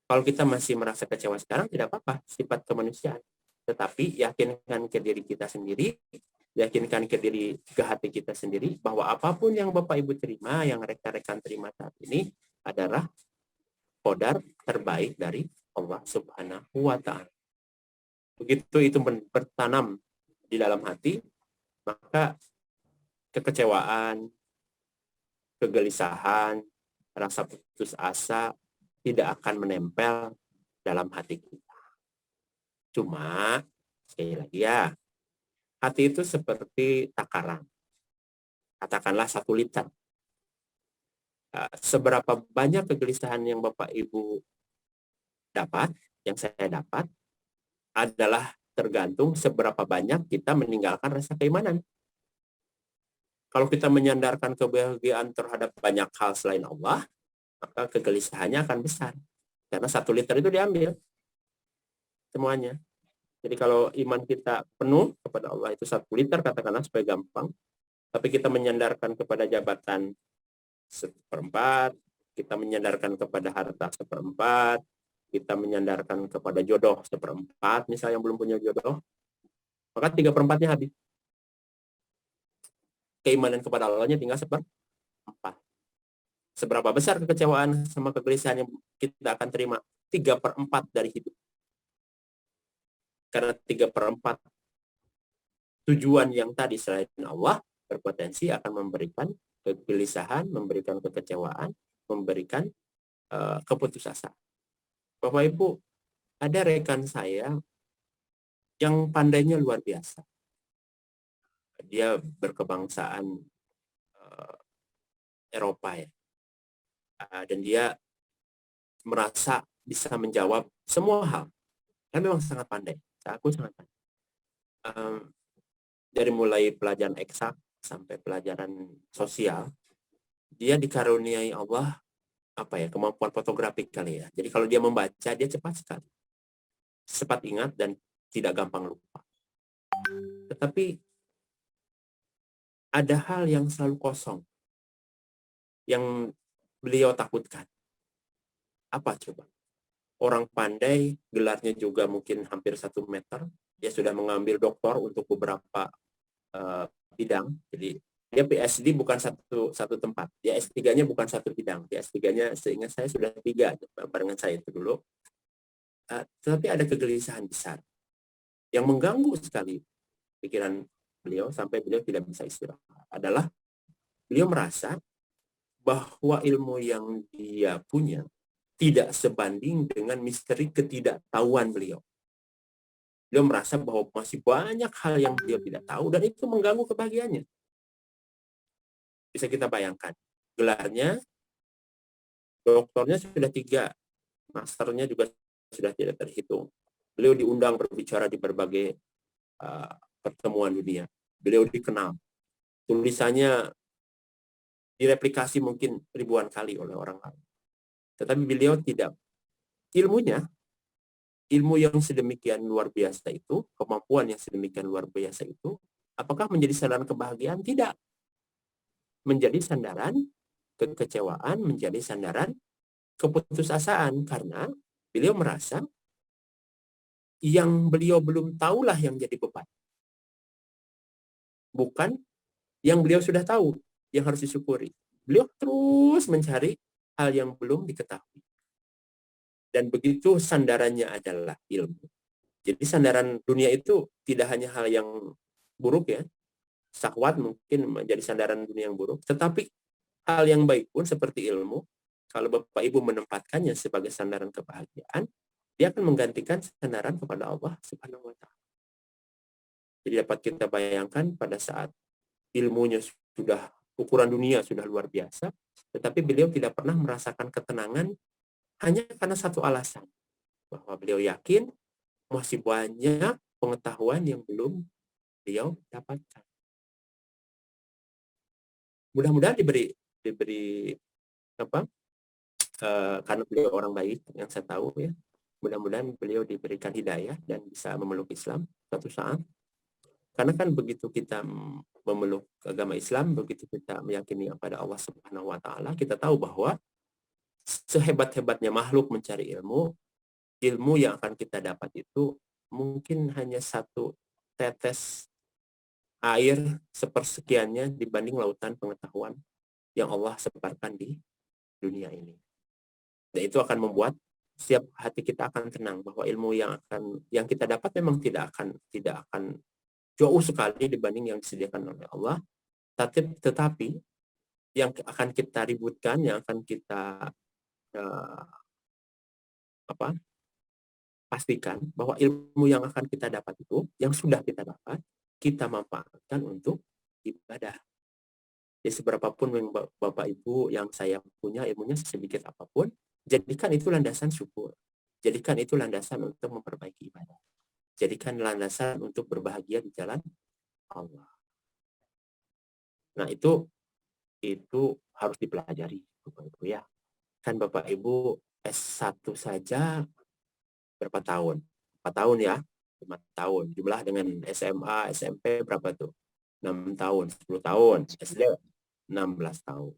Kalau kita masih merasa kecewa sekarang, tidak apa-apa, sifat kemanusiaan. Tetapi yakinkan ke diri kita sendiri, yakinkan ke hati kita sendiri, bahwa apapun yang Bapak Ibu terima, yang rekan-rekan terima saat ini, adalah qadar terbaik dari Allah Subhanahu wa Ta'ala. Begitu itu bertanam di dalam hati, maka kekecewaan, kegelisahan, rasa putus asa tidak akan menempel dalam hati kita. Cuma, sekali lagi ya, hati itu seperti takaran. Katakanlah 1 liter. Seberapa banyak kegelisahan yang Bapak Ibu dapat, yang saya dapat, adalah tergantung seberapa banyak kita meninggalkan rasa keimanan. Kalau kita menyandarkan kebahagiaan terhadap banyak hal selain Allah, maka kegelisahannya akan besar. Karena 1 liter itu diambil semuanya. Jadi kalau iman kita penuh kepada Allah itu 1 liter, katakanlah supaya gampang. Tapi kita menyandarkan kepada jabatan 1/4, kita menyandarkan kepada harta 1/4, kita menyandarkan kepada jodoh 1/4, misalnya yang belum punya jodoh, maka 3/4-nya habis. Keimanan kepada Allahnya tinggal 1/4. Seberapa besar kekecewaan sama kegelisahan yang kita akan terima? 3/4 dari hidup. Karena 3/4 tujuan yang tadi selain Allah berpotensi akan memberikan kegelisahan, memberikan kekecewaan, memberikan keputusasaan. Bapak Ibu, ada rekan saya yang pandainya luar biasa. Dia berkebangsaan Eropa ya. Dan dia merasa bisa menjawab semua hal. Dia memang sangat pandai. Aku sangat pandai. Dari mulai pelajaran eksak sampai pelajaran sosial, dia dikaruniai Allah kemampuan fotografi kali ya. Jadi kalau dia membaca, dia cepat sekali. Cepat ingat dan tidak gampang lupa. Tetapi ada hal yang selalu kosong yang beliau takutkan. Apa coba? Orang pandai, gelarnya juga mungkin hampir 1 meter. Dia sudah mengambil doktor untuk beberapa bidang. Jadi dia PhD bukan satu tempat. Dia S3-nya bukan 1 bidang. Dia S3-nya seingat saya sudah 3 barengan saya itu dulu. Tetapi ada kegelisahan besar yang mengganggu sekali pikiran beliau sampai beliau tidak bisa istirahat. Adalah beliau merasa bahwa ilmu yang dia punya tidak sebanding dengan misteri ketidaktahuan beliau. Beliau merasa bahwa masih banyak hal yang beliau tidak tahu dan itu mengganggu kebahagiaannya. Bisa kita bayangkan, gelarnya, doktornya sudah 3, masternya juga sudah tidak terhitung. Beliau diundang berbicara di berbagai pertemuan dunia. Beliau dikenal. Tulisannya direplikasi mungkin ribuan kali oleh orang lain. Tetapi beliau tidak. Ilmu yang sedemikian luar biasa itu, kemampuan yang sedemikian luar biasa itu, apakah menjadi sandaran kebahagiaan? Tidak. Menjadi sandaran kekecewaan, menjadi sandaran keputusasaan. Karena beliau merasa yang beliau belum tahulah yang jadi beban. Bukan yang beliau sudah tahu yang harus disyukuri. Beliau terus mencari hal yang belum diketahui. Dan begitu sandarannya adalah ilmu. Jadi sandaran dunia itu tidak hanya hal yang buruk ya, syahwat mungkin menjadi sandaran dunia yang buruk, tetapi hal yang baik pun seperti ilmu, kalau Bapak Ibu menempatkannya sebagai sandaran kebahagiaan, dia akan menggantikan sandaran kepada Allah Subhanahu wa Ta'ala. Jadi dapat kita bayangkan pada saat ilmunya sudah, ukuran dunia sudah luar biasa, tetapi beliau tidak pernah merasakan ketenangan hanya karena satu alasan, bahwa beliau yakin masih banyak pengetahuan yang belum beliau dapatkan. Mudah-mudahan diberi apa? Karena beliau orang baik yang saya tahu ya. Mudah-mudahan beliau diberikan hidayah dan bisa memeluk Islam suatu saat. Karena kan begitu kita memeluk agama Islam, begitu kita meyakini kepada Allah Subhanahu wa Ta'ala, kita tahu bahwa sehebat-hebatnya makhluk mencari ilmu yang akan kita dapat itu mungkin hanya satu tetes air sepersekiannya dibanding lautan pengetahuan yang Allah sebarkan di dunia ini. Dan itu akan membuat setiap hati kita akan tenang bahwa ilmu yang kita dapat memang tidak akan jauh sekali dibanding yang disediakan oleh Allah. Tetapi yang akan kita ributkan, yang akan kita pastikan bahwa ilmu yang akan kita dapat itu, yang sudah kita dapat, kita manfaatkan untuk ibadah. Jadi seberapapun yang Bapak Ibu yang saya punya ilmunya sedikit apapun, jadikan itu landasan syukur. Jadikan itu landasan untuk memperbaiki ibadah. Jadikan landasan untuk berbahagia di jalan Allah. Nah itu harus dipelajari Bapak Ibu ya. Kan Bapak Ibu S1 saja berapa tahun? 4 tahun ya. 5 tahun. Jumlah dengan SMA, SMP berapa tuh? 6 tahun, 10 tahun. SD 16 tahun.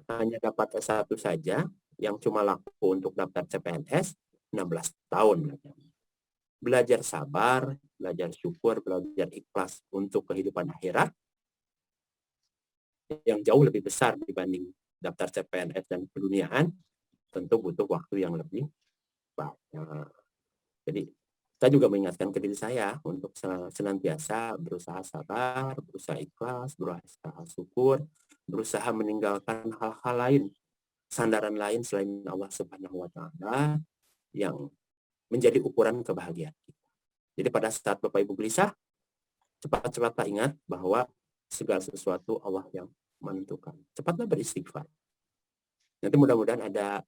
Hanya dapat S1 saja yang cuma laku untuk daftar CPNS 16 tahun. Belajar sabar, belajar syukur, belajar ikhlas untuk kehidupan akhirat yang jauh lebih besar dibanding daftar CPNS dan keduniaan, tentu butuh waktu yang lebih banyak. Jadi saya juga mengingatkan ke diri saya untuk senantiasa berusaha sabar, berusaha ikhlas, berusaha syukur, berusaha meninggalkan hal-hal lain, sandaran lain selain Allah Subhanahu wa Ta'ala yang menjadi ukuran kebahagiaan kita. Jadi pada saat Bapak Ibu gelisah, cepat-cepatlah ingat bahwa segala sesuatu Allah yang menentukan. Cepatlah beristighfar. Nanti mudah-mudahan ada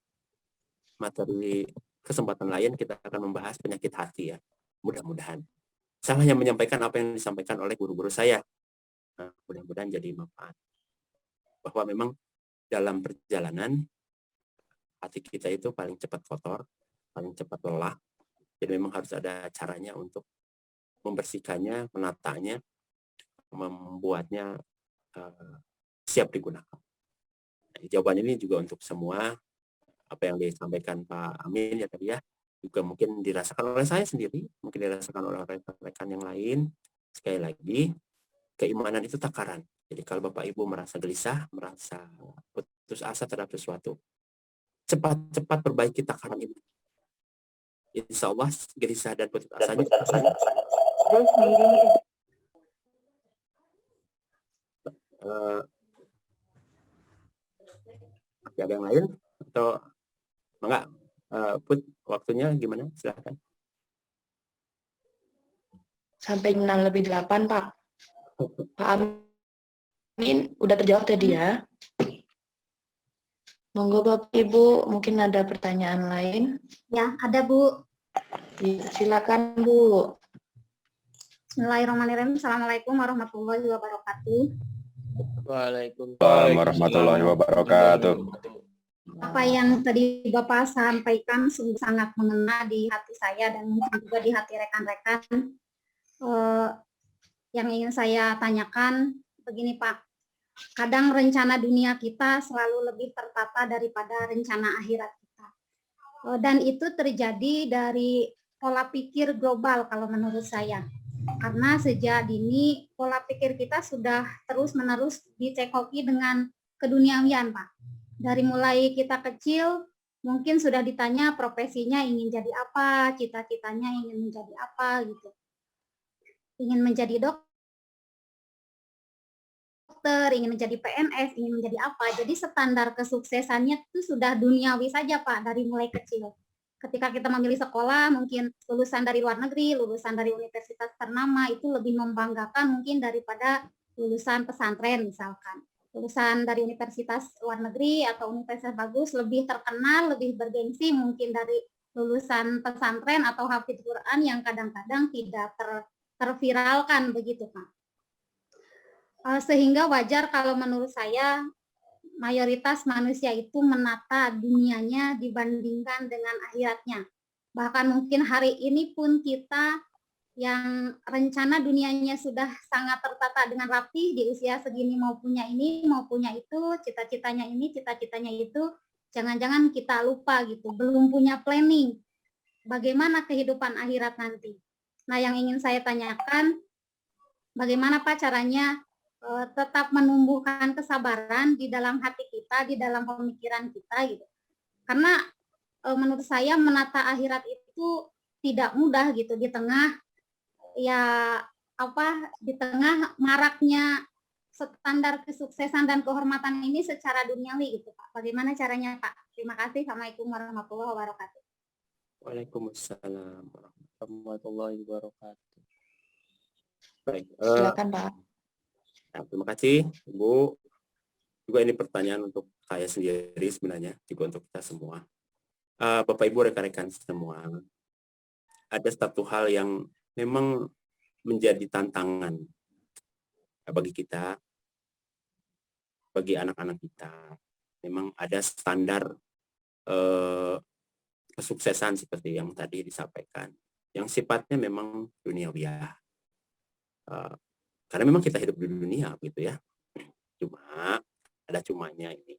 materi kesempatan lain kita akan membahas penyakit hati ya. Mudah-mudahan. Saya hanya menyampaikan apa yang disampaikan oleh guru-guru saya. Nah, mudah-mudahan jadi manfaat. Bahwa memang dalam perjalanan hati kita itu paling cepat kotor, paling cepat lelah. Jadi memang harus ada caranya untuk membersihkannya, menatanya, membuatnya siap digunakan. Nah, jawaban ini juga untuk semua apa yang disampaikan Pak Amin ya tadi ya, juga mungkin dirasakan oleh saya sendiri, mungkin dirasakan oleh rekan-rekan yang lain. Sekali lagi, keimanan itu takaran. Jadi kalau Bapak Ibu merasa gelisah, merasa putus asa terhadap sesuatu, cepat-cepat perbaiki takaran ini. Insya Allah gelisah dan putus asanya ada yang lain atau enggak? Put, waktunya gimana? Silakan. Sampai 6:08 Pak. Pak Amin udah terjawab tadi ya. Monggo Bapak Ibu, mungkin ada pertanyaan lain? Ya, ada Bu. Silakan Bu. Bismillahirrahmanirrahim. Assalamualaikum warahmatullahi wabarakatuh. Waalaikumsalam warahmatullahi wabarakatuh. Apa yang tadi Bapak sampaikan sungguh sangat mengena di hati saya dan mungkin juga di hati rekan-rekan. Yang ingin saya tanyakan begini Pak, kadang rencana dunia kita selalu lebih tertata daripada rencana akhirat kita. Dan itu terjadi dari pola pikir global kalau menurut saya. Karena sejak dini pola pikir kita sudah terus-menerus dicekoki dengan keduniawian Pak. Dari mulai kita kecil mungkin sudah ditanya profesinya ingin jadi apa, cita-citanya ingin menjadi apa gitu. Ingin menjadi dokter, ingin menjadi PNS, ingin menjadi apa. Jadi standar kesuksesannya itu sudah duniawi saja Pak, dari mulai kecil. Ketika kita memilih sekolah, mungkin lulusan dari luar negeri, lulusan dari universitas ternama, itu lebih membanggakan mungkin daripada lulusan pesantren misalkan. Lulusan dari universitas luar negeri atau universitas bagus lebih terkenal, lebih bergengsi mungkin dari lulusan pesantren atau hafidz Quran yang kadang-kadang tidak terviralkan begitu Pak. Sehingga wajar kalau menurut saya mayoritas manusia itu menata dunianya dibandingkan dengan akhiratnya. Bahkan mungkin hari ini pun kita yang rencana dunianya sudah sangat tertata dengan rapi, di usia segini mau punya ini, mau punya itu, cita-citanya ini, cita-citanya itu, jangan-jangan kita lupa gitu, belum punya planning bagaimana kehidupan akhirat nanti. Nah, yang ingin saya tanyakan, bagaimana Pak caranya tetap menumbuhkan kesabaran di dalam hati kita, di dalam pemikiran kita gitu. Karena menurut saya menata akhirat itu tidak mudah gitu di tengah di tengah maraknya standar kesuksesan dan kehormatan ini secara duniawi gitu Pak. Bagaimana caranya Pak? Terima kasih. Assalamualaikum warahmatullahi wabarakatuh. Waalaikumsalam warahmatullahi wabarakatuh. Baik, Silakan Pak. nah, terima kasih Ibu. Juga ini pertanyaan untuk saya sendiri sebenarnya, juga untuk kita semua. Bapak Ibu rekan-rekan semua, ada satu hal yang memang menjadi tantangan bagi kita, bagi anak-anak kita. Memang ada standar kesuksesan seperti yang tadi disampaikan, yang sifatnya memang duniawiah. Karena memang kita hidup di dunia gitu ya. Cuma ada cumanya ini.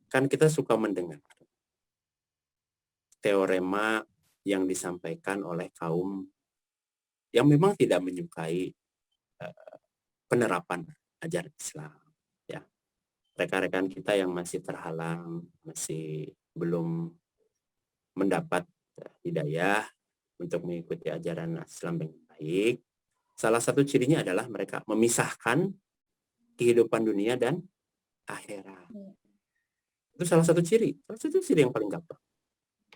Kan kita suka mendengar teorema yang disampaikan oleh kaum yang memang tidak menyukai penerapan ajaran Islam. Ya, rekan-rekan kita yang masih terhalang, masih belum mendapat hidayah untuk mengikuti ajaran Islam dengan baik. Salah satu cirinya adalah mereka memisahkan kehidupan dunia dan akhirat. Itu salah satu ciri yang paling gampang.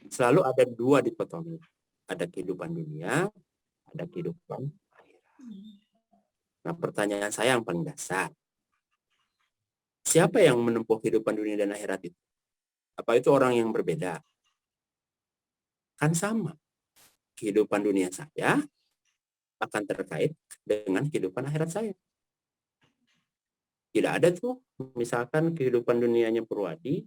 Selalu ada dua dikotomi. Ada kehidupan dunia, ada kehidupan akhirat. Nah, pertanyaan saya yang paling dasar. Siapa yang menempuh kehidupan dunia dan akhirat itu? Apa itu orang yang berbeda? Kan sama. Kehidupan dunia saya akan terkait dengan kehidupan akhirat saya. Tidak ada tuh, misalkan kehidupan dunianya Purwadi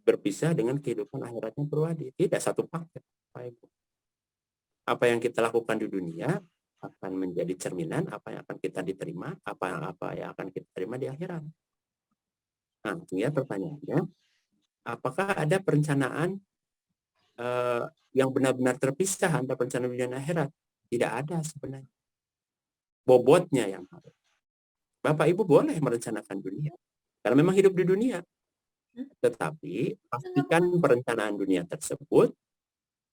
berpisah dengan kehidupan akhiratnya Purwadi. Tidak satu paket, Pak Ibu. Apa yang kita lakukan di dunia akan menjadi cerminan apa yang akan kita diterima, apa yang akan kita terima di akhirat. Nah, tinggal pertanyaannya, apakah ada perencanaan yang benar-benar terpisah antara perencanaan dunia dan akhirat? Tidak ada sebenarnya. Bobotnya yang ada. Bapak Ibu boleh merencanakan dunia, karena memang hidup di dunia. Tetapi pastikan perencanaan dunia tersebut,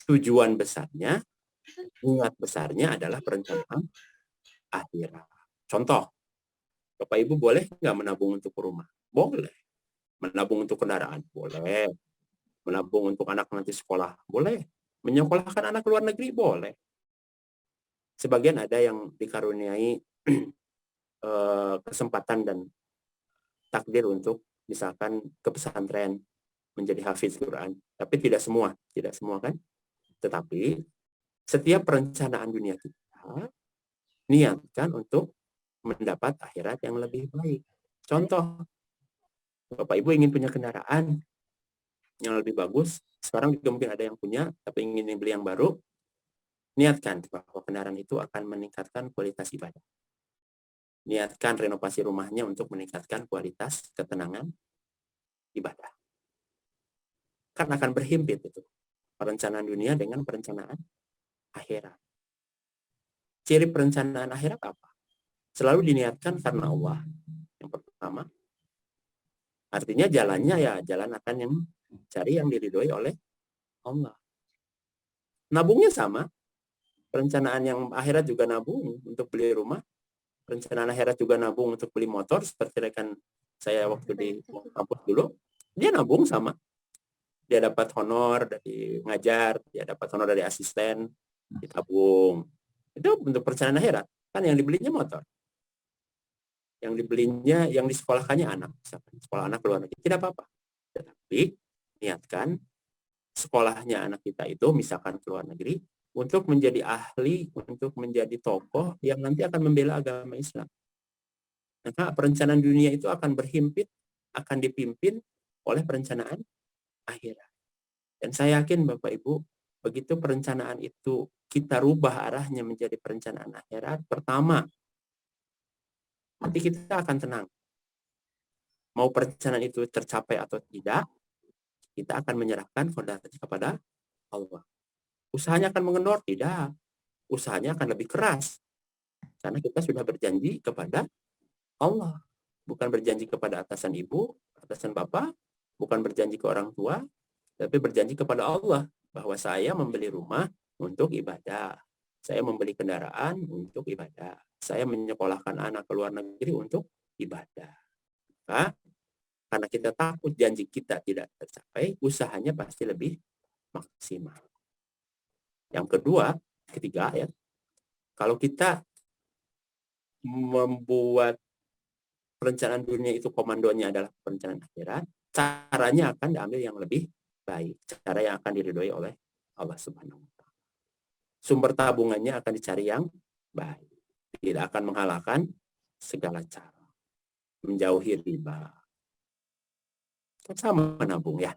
tujuan besarnya, niat besarnya adalah perencanaan akhirat. Contoh, Bapak Ibu boleh nggak menabung untuk rumah? Boleh. Menabung untuk kendaraan? Boleh. Menabung untuk anak nanti sekolah? Boleh. Menyekolahkan anak ke luar negeri? Boleh. Sebagian ada yang dikaruniai kesempatan dan takdir untuk misalkan ke pesantren menjadi hafidz Quran, tapi tidak semua kan. Tetapi setiap perencanaan dunia kita niatkan untuk mendapat akhirat yang lebih baik. Contoh, Bapak Ibu ingin punya kendaraan yang lebih bagus, sekarang juga mungkin ada yang punya tapi ingin beli yang baru. Niatkan bahwa kendaraan itu akan meningkatkan kualitas ibadah. Niatkan renovasi rumahnya untuk meningkatkan kualitas ketenangan ibadah. Kan akan berhimpit itu. Perencanaan dunia dengan perencanaan akhirat. Ciri perencanaan akhirat apa? Selalu diniatkan karena Allah. Yang pertama. Artinya jalannya ya jalan akan yang Cari yang diridhoi oleh Allah. Nabungnya sama. Perencanaan yang akhirat juga nabung untuk beli rumah. Perencanaan akhirat juga nabung untuk beli motor. Seperti rekan saya waktu di kampus dulu. Dia nabung sama. Dia dapat honor dari ngajar. Dia dapat honor dari asisten. Ditabung. Itu untuk perencanaan akhirat. Kan yang dibelinya motor. Yang dibelinya, yang disekolahkannya anak. Sekolah anak luar negeri. Tidak apa-apa. Tetapi niatkan sekolahnya anak kita itu misalkan ke luar negeri untuk menjadi ahli, untuk menjadi tokoh yang nanti akan membela agama Islam. Maka perencanaan dunia itu akan berhimpit, akan dipimpin oleh perencanaan akhirat. Dan saya yakin Bapak Ibu, begitu perencanaan itu kita rubah arahnya menjadi perencanaan akhirat, pertama, nanti kita akan tenang. Mau perencanaan itu tercapai atau tidak, kita akan menyerahkan fondasi kepada Allah. Usahanya akan mengendor? Tidak. Usahanya akan lebih keras. Karena kita sudah berjanji kepada Allah. Bukan berjanji kepada atasan ibu, atasan bapak, bukan berjanji ke orang tua, tapi berjanji kepada Allah. Bahwa saya membeli rumah untuk ibadah. Saya membeli kendaraan untuk ibadah. Saya menyekolahkan anak ke luar negeri untuk ibadah. Maka, karena kita takut janji kita tidak tercapai, usahanya pasti lebih maksimal. Yang kedua, ketiga ya, kalau kita membuat perencanaan dunia itu komandonya adalah perencanaan akhirat, caranya akan diambil yang lebih baik, cara yang akan diridhoi oleh Allah Subhanahu wa Ta'ala. Sumber tabungannya akan dicari yang baik, tidak akan menghalalkan segala cara, menjauhi riba. Sama menabung ya.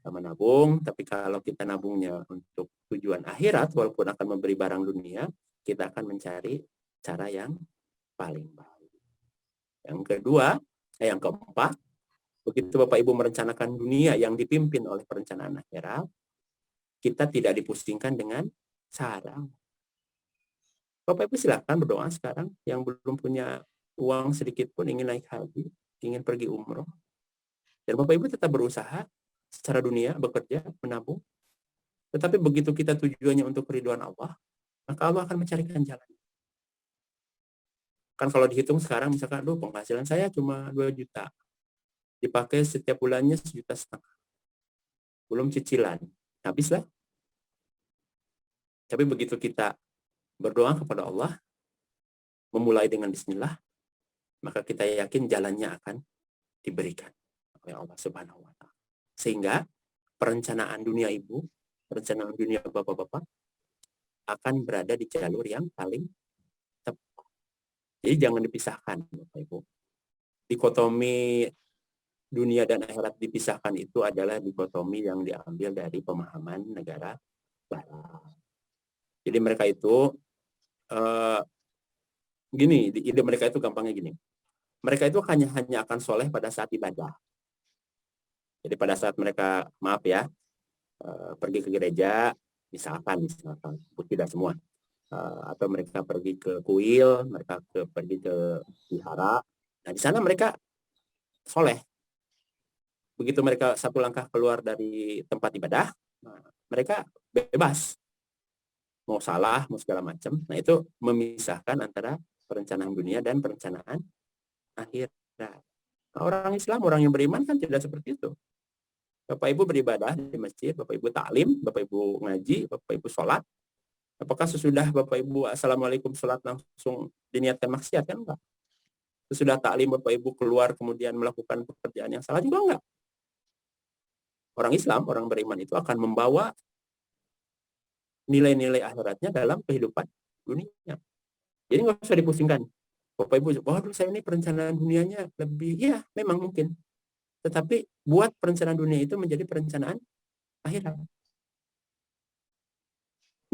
Menabung, tapi kalau kita nabungnya untuk tujuan akhirat, walaupun akan memberi barang dunia, kita akan mencari cara yang paling baik. Yang kedua, yang keempat, begitu Bapak Ibu merencanakan dunia yang dipimpin oleh perencanaan akhirat, kita tidak dipusingkan dengan sarang. Bapak Ibu silakan berdoa sekarang, yang belum punya uang sedikit pun ingin naik haji, ingin pergi umroh. Dan Bapak Ibu tetap berusaha secara dunia, bekerja, menabung. Tetapi begitu kita tujuannya untuk keridhaan Allah, maka Allah akan mencarikan jalan. Kan kalau dihitung sekarang, misalkan, penghasilan saya cuma 2 juta. Dipakai setiap bulannya 1,5 juta. Belum cicilan. Habislah. Tapi begitu kita berdoa kepada Allah, memulai dengan bismillah, maka kita yakin jalannya akan diberikan oleh Allah Subhanahu wa Ta'ala. Sehingga perencanaan dunia ibu, perencanaan dunia bapak-bapak akan berada di jalur yang paling tepat. Jadi jangan dipisahkan, Bapak Ibu. Dikotomi dunia dan akhirat dipisahkan itu adalah dikotomi yang diambil dari pemahaman negara barat. Jadi mereka itu gini, ide mereka itu gampangnya gini. Mereka itu hanya akan soleh pada saat ibadah. Jadi pada saat mereka, maaf ya, pergi ke gereja, misalkan tidak semua, atau mereka pergi ke kuil, mereka pergi ke wihara, nah di sana mereka soleh. Begitu mereka satu langkah keluar dari tempat ibadah, mereka bebas, mau salah, mau segala macam. Nah itu memisahkan antara perencanaan dunia dan perencanaan akhirat. Nah, orang Islam, orang yang beriman kan tidak seperti itu. Bapak Ibu beribadah di masjid, Bapak Ibu taklim, Bapak Ibu ngaji, Bapak Ibu sholat. Apakah sesudah Bapak Ibu assalamualaikum sholat langsung diniatkan maksiat? Kan enggak. Sesudah taklim Bapak Ibu keluar kemudian melakukan pekerjaan yang salah juga enggak. Orang Islam, orang beriman itu akan membawa nilai-nilai akhiratnya dalam kehidupan dunia. Jadi nggak usah dipusingkan. Bapak Ibu, saya ini perencanaan dunianya lebih, ya memang mungkin. Tetapi buat perencanaan dunia itu menjadi perencanaan akhirat.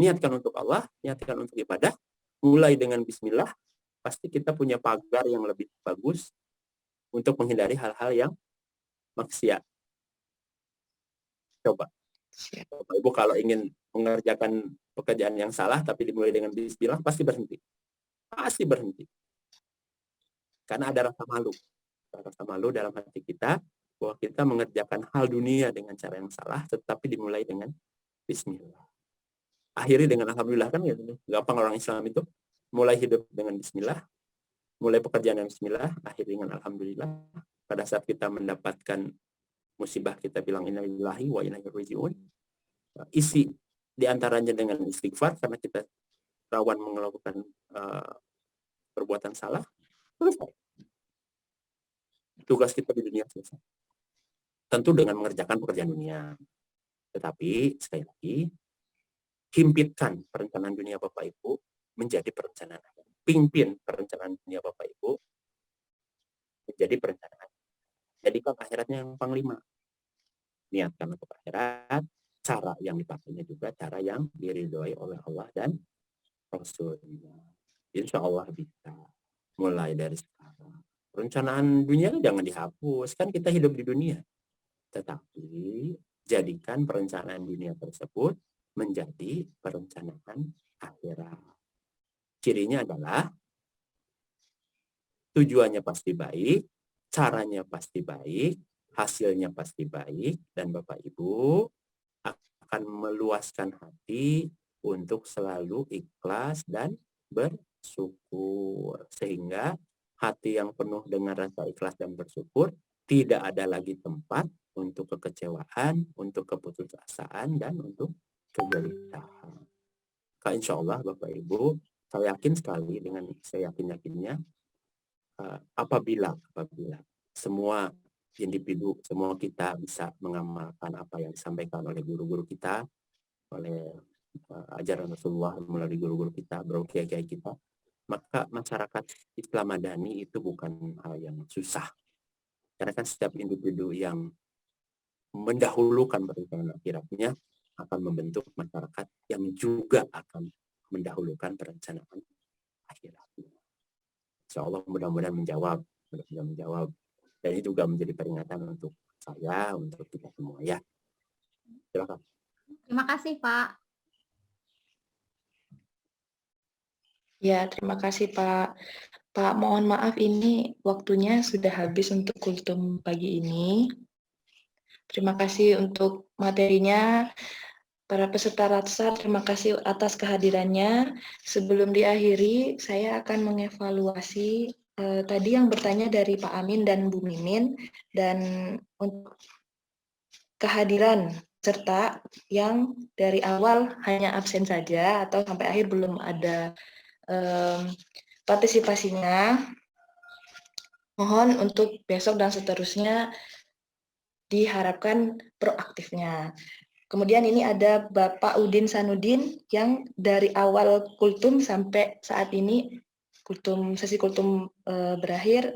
Niatkan untuk Allah, niatkan untuk ibadah, mulai dengan bismillah, pasti kita punya pagar yang lebih bagus untuk menghindari hal-hal yang maksiat. Coba. Bapak Ibu kalau ingin mengerjakan pekerjaan yang salah tapi dimulai dengan bismillah, pasti berhenti. Pasti berhenti. Karena ada rasa malu. Rasa malu dalam hati kita bahwa kita mengerjakan hal dunia dengan cara yang salah, tetapi dimulai dengan Bismillah. Akhiri dengan Alhamdulillah, kan gitu. Gampang orang Islam itu. Mulai hidup dengan Bismillah, mulai pekerjaan dengan Bismillah, akhiri dengan Alhamdulillah. Pada saat kita mendapatkan musibah, kita bilang inna lillahi wa inna ilaihi raji'un. Isi diantaranya dengan istighfar, karena kita rawan melakukan perbuatan salah. Selesai. Tugas kita di dunia selesai. Tentu dengan mengerjakan pekerjaan dunia. Tetapi, sekali lagi, himpitkan perencanaan dunia Bapak Ibu menjadi perencanaan. Pimpin perencanaan dunia Bapak Ibu menjadi perencanaan. Jadikan akhiratnya yang panglima. Niatkan untuk akhirat, cara yang dipakainya juga cara yang diridhoi oleh Allah dan Rasulnya. Insya Allah bisa. Mulai dari sekarang. Perencanaan dunia jangan dihapus. Kan kita hidup di dunia. Tetapi jadikan perencanaan dunia tersebut menjadi perencanaan akhirat. Cirinya adalah tujuannya pasti baik, caranya pasti baik, hasilnya pasti baik, dan Bapak Ibu akan meluaskan hati untuk selalu ikhlas dan bersyukur. Sehingga hati yang penuh dengan rasa ikhlas dan bersyukur tidak ada lagi tempat untuk kekecewaan, untuk keputusasaan, dan untuk kegelisahan. Insya Allah Bapak Ibu, saya yakin sekali dengan saya yakinnya apabila semua individu, semua kita bisa mengamalkan apa yang disampaikan oleh guru-guru kita, oleh ajaran Rasulullah melalui guru-guru kita, kiai-kiai kita, maka masyarakat Islam Madani itu bukan hal yang susah. Karena kan setiap individu yang mendahulukan perencanaan akhiratnya akan membentuk masyarakat yang juga akan mendahulukan perencanaan akhiratnya. Insya Allah mudah-mudahan menjawab. Dan ini juga menjadi peringatan untuk saya, untuk kita semua ya. Silakan. Terima kasih, Pak. Ya, terima kasih Pak. Pak, mohon maaf ini waktunya sudah habis untuk kultum pagi ini. Terima kasih untuk materinya. Para peserta Ratsar, terima kasih atas kehadirannya. Sebelum diakhiri, saya akan mengevaluasi tadi yang bertanya dari Pak Amin dan Bu Mimin, dan untuk kehadiran serta yang dari awal hanya absen saja atau sampai akhir belum ada partisipasinya. Mohon untuk besok dan seterusnya diharapkan proaktifnya. Kemudian ini ada Bapak Udin Sanudin yang dari awal kultum sampai saat ini sesi kultum berakhir,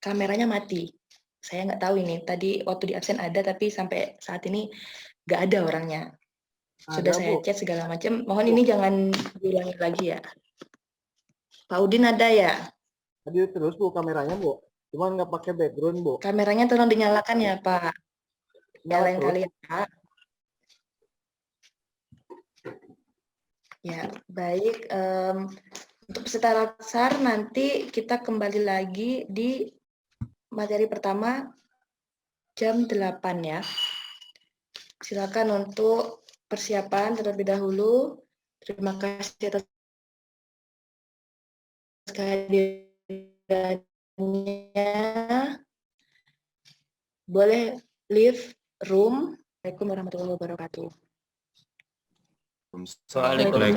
kameranya mati. Saya nggak tahu ini, tadi waktu di absen ada, tapi sampai saat ini nggak ada orangnya. Sudah saya chat segala macam, mohon ini jangan diulangi lagi ya. Pak Udin ada ya? Tadi terus Bu kameranya Bu, cuman nggak pakai background Bu. Kameranya tolong dinyalakan ya Pak. Lain kali ya Pak. Ya baik, untuk peserta Ratsar nanti kita kembali lagi di materi pertama jam 8 ya. Silakan untuk persiapan terlebih dahulu. Terima kasih atas kehadirannya. Boleh leave room. Assalamualaikum warahmatullahi wabarakatuh. Waalaikumsalam.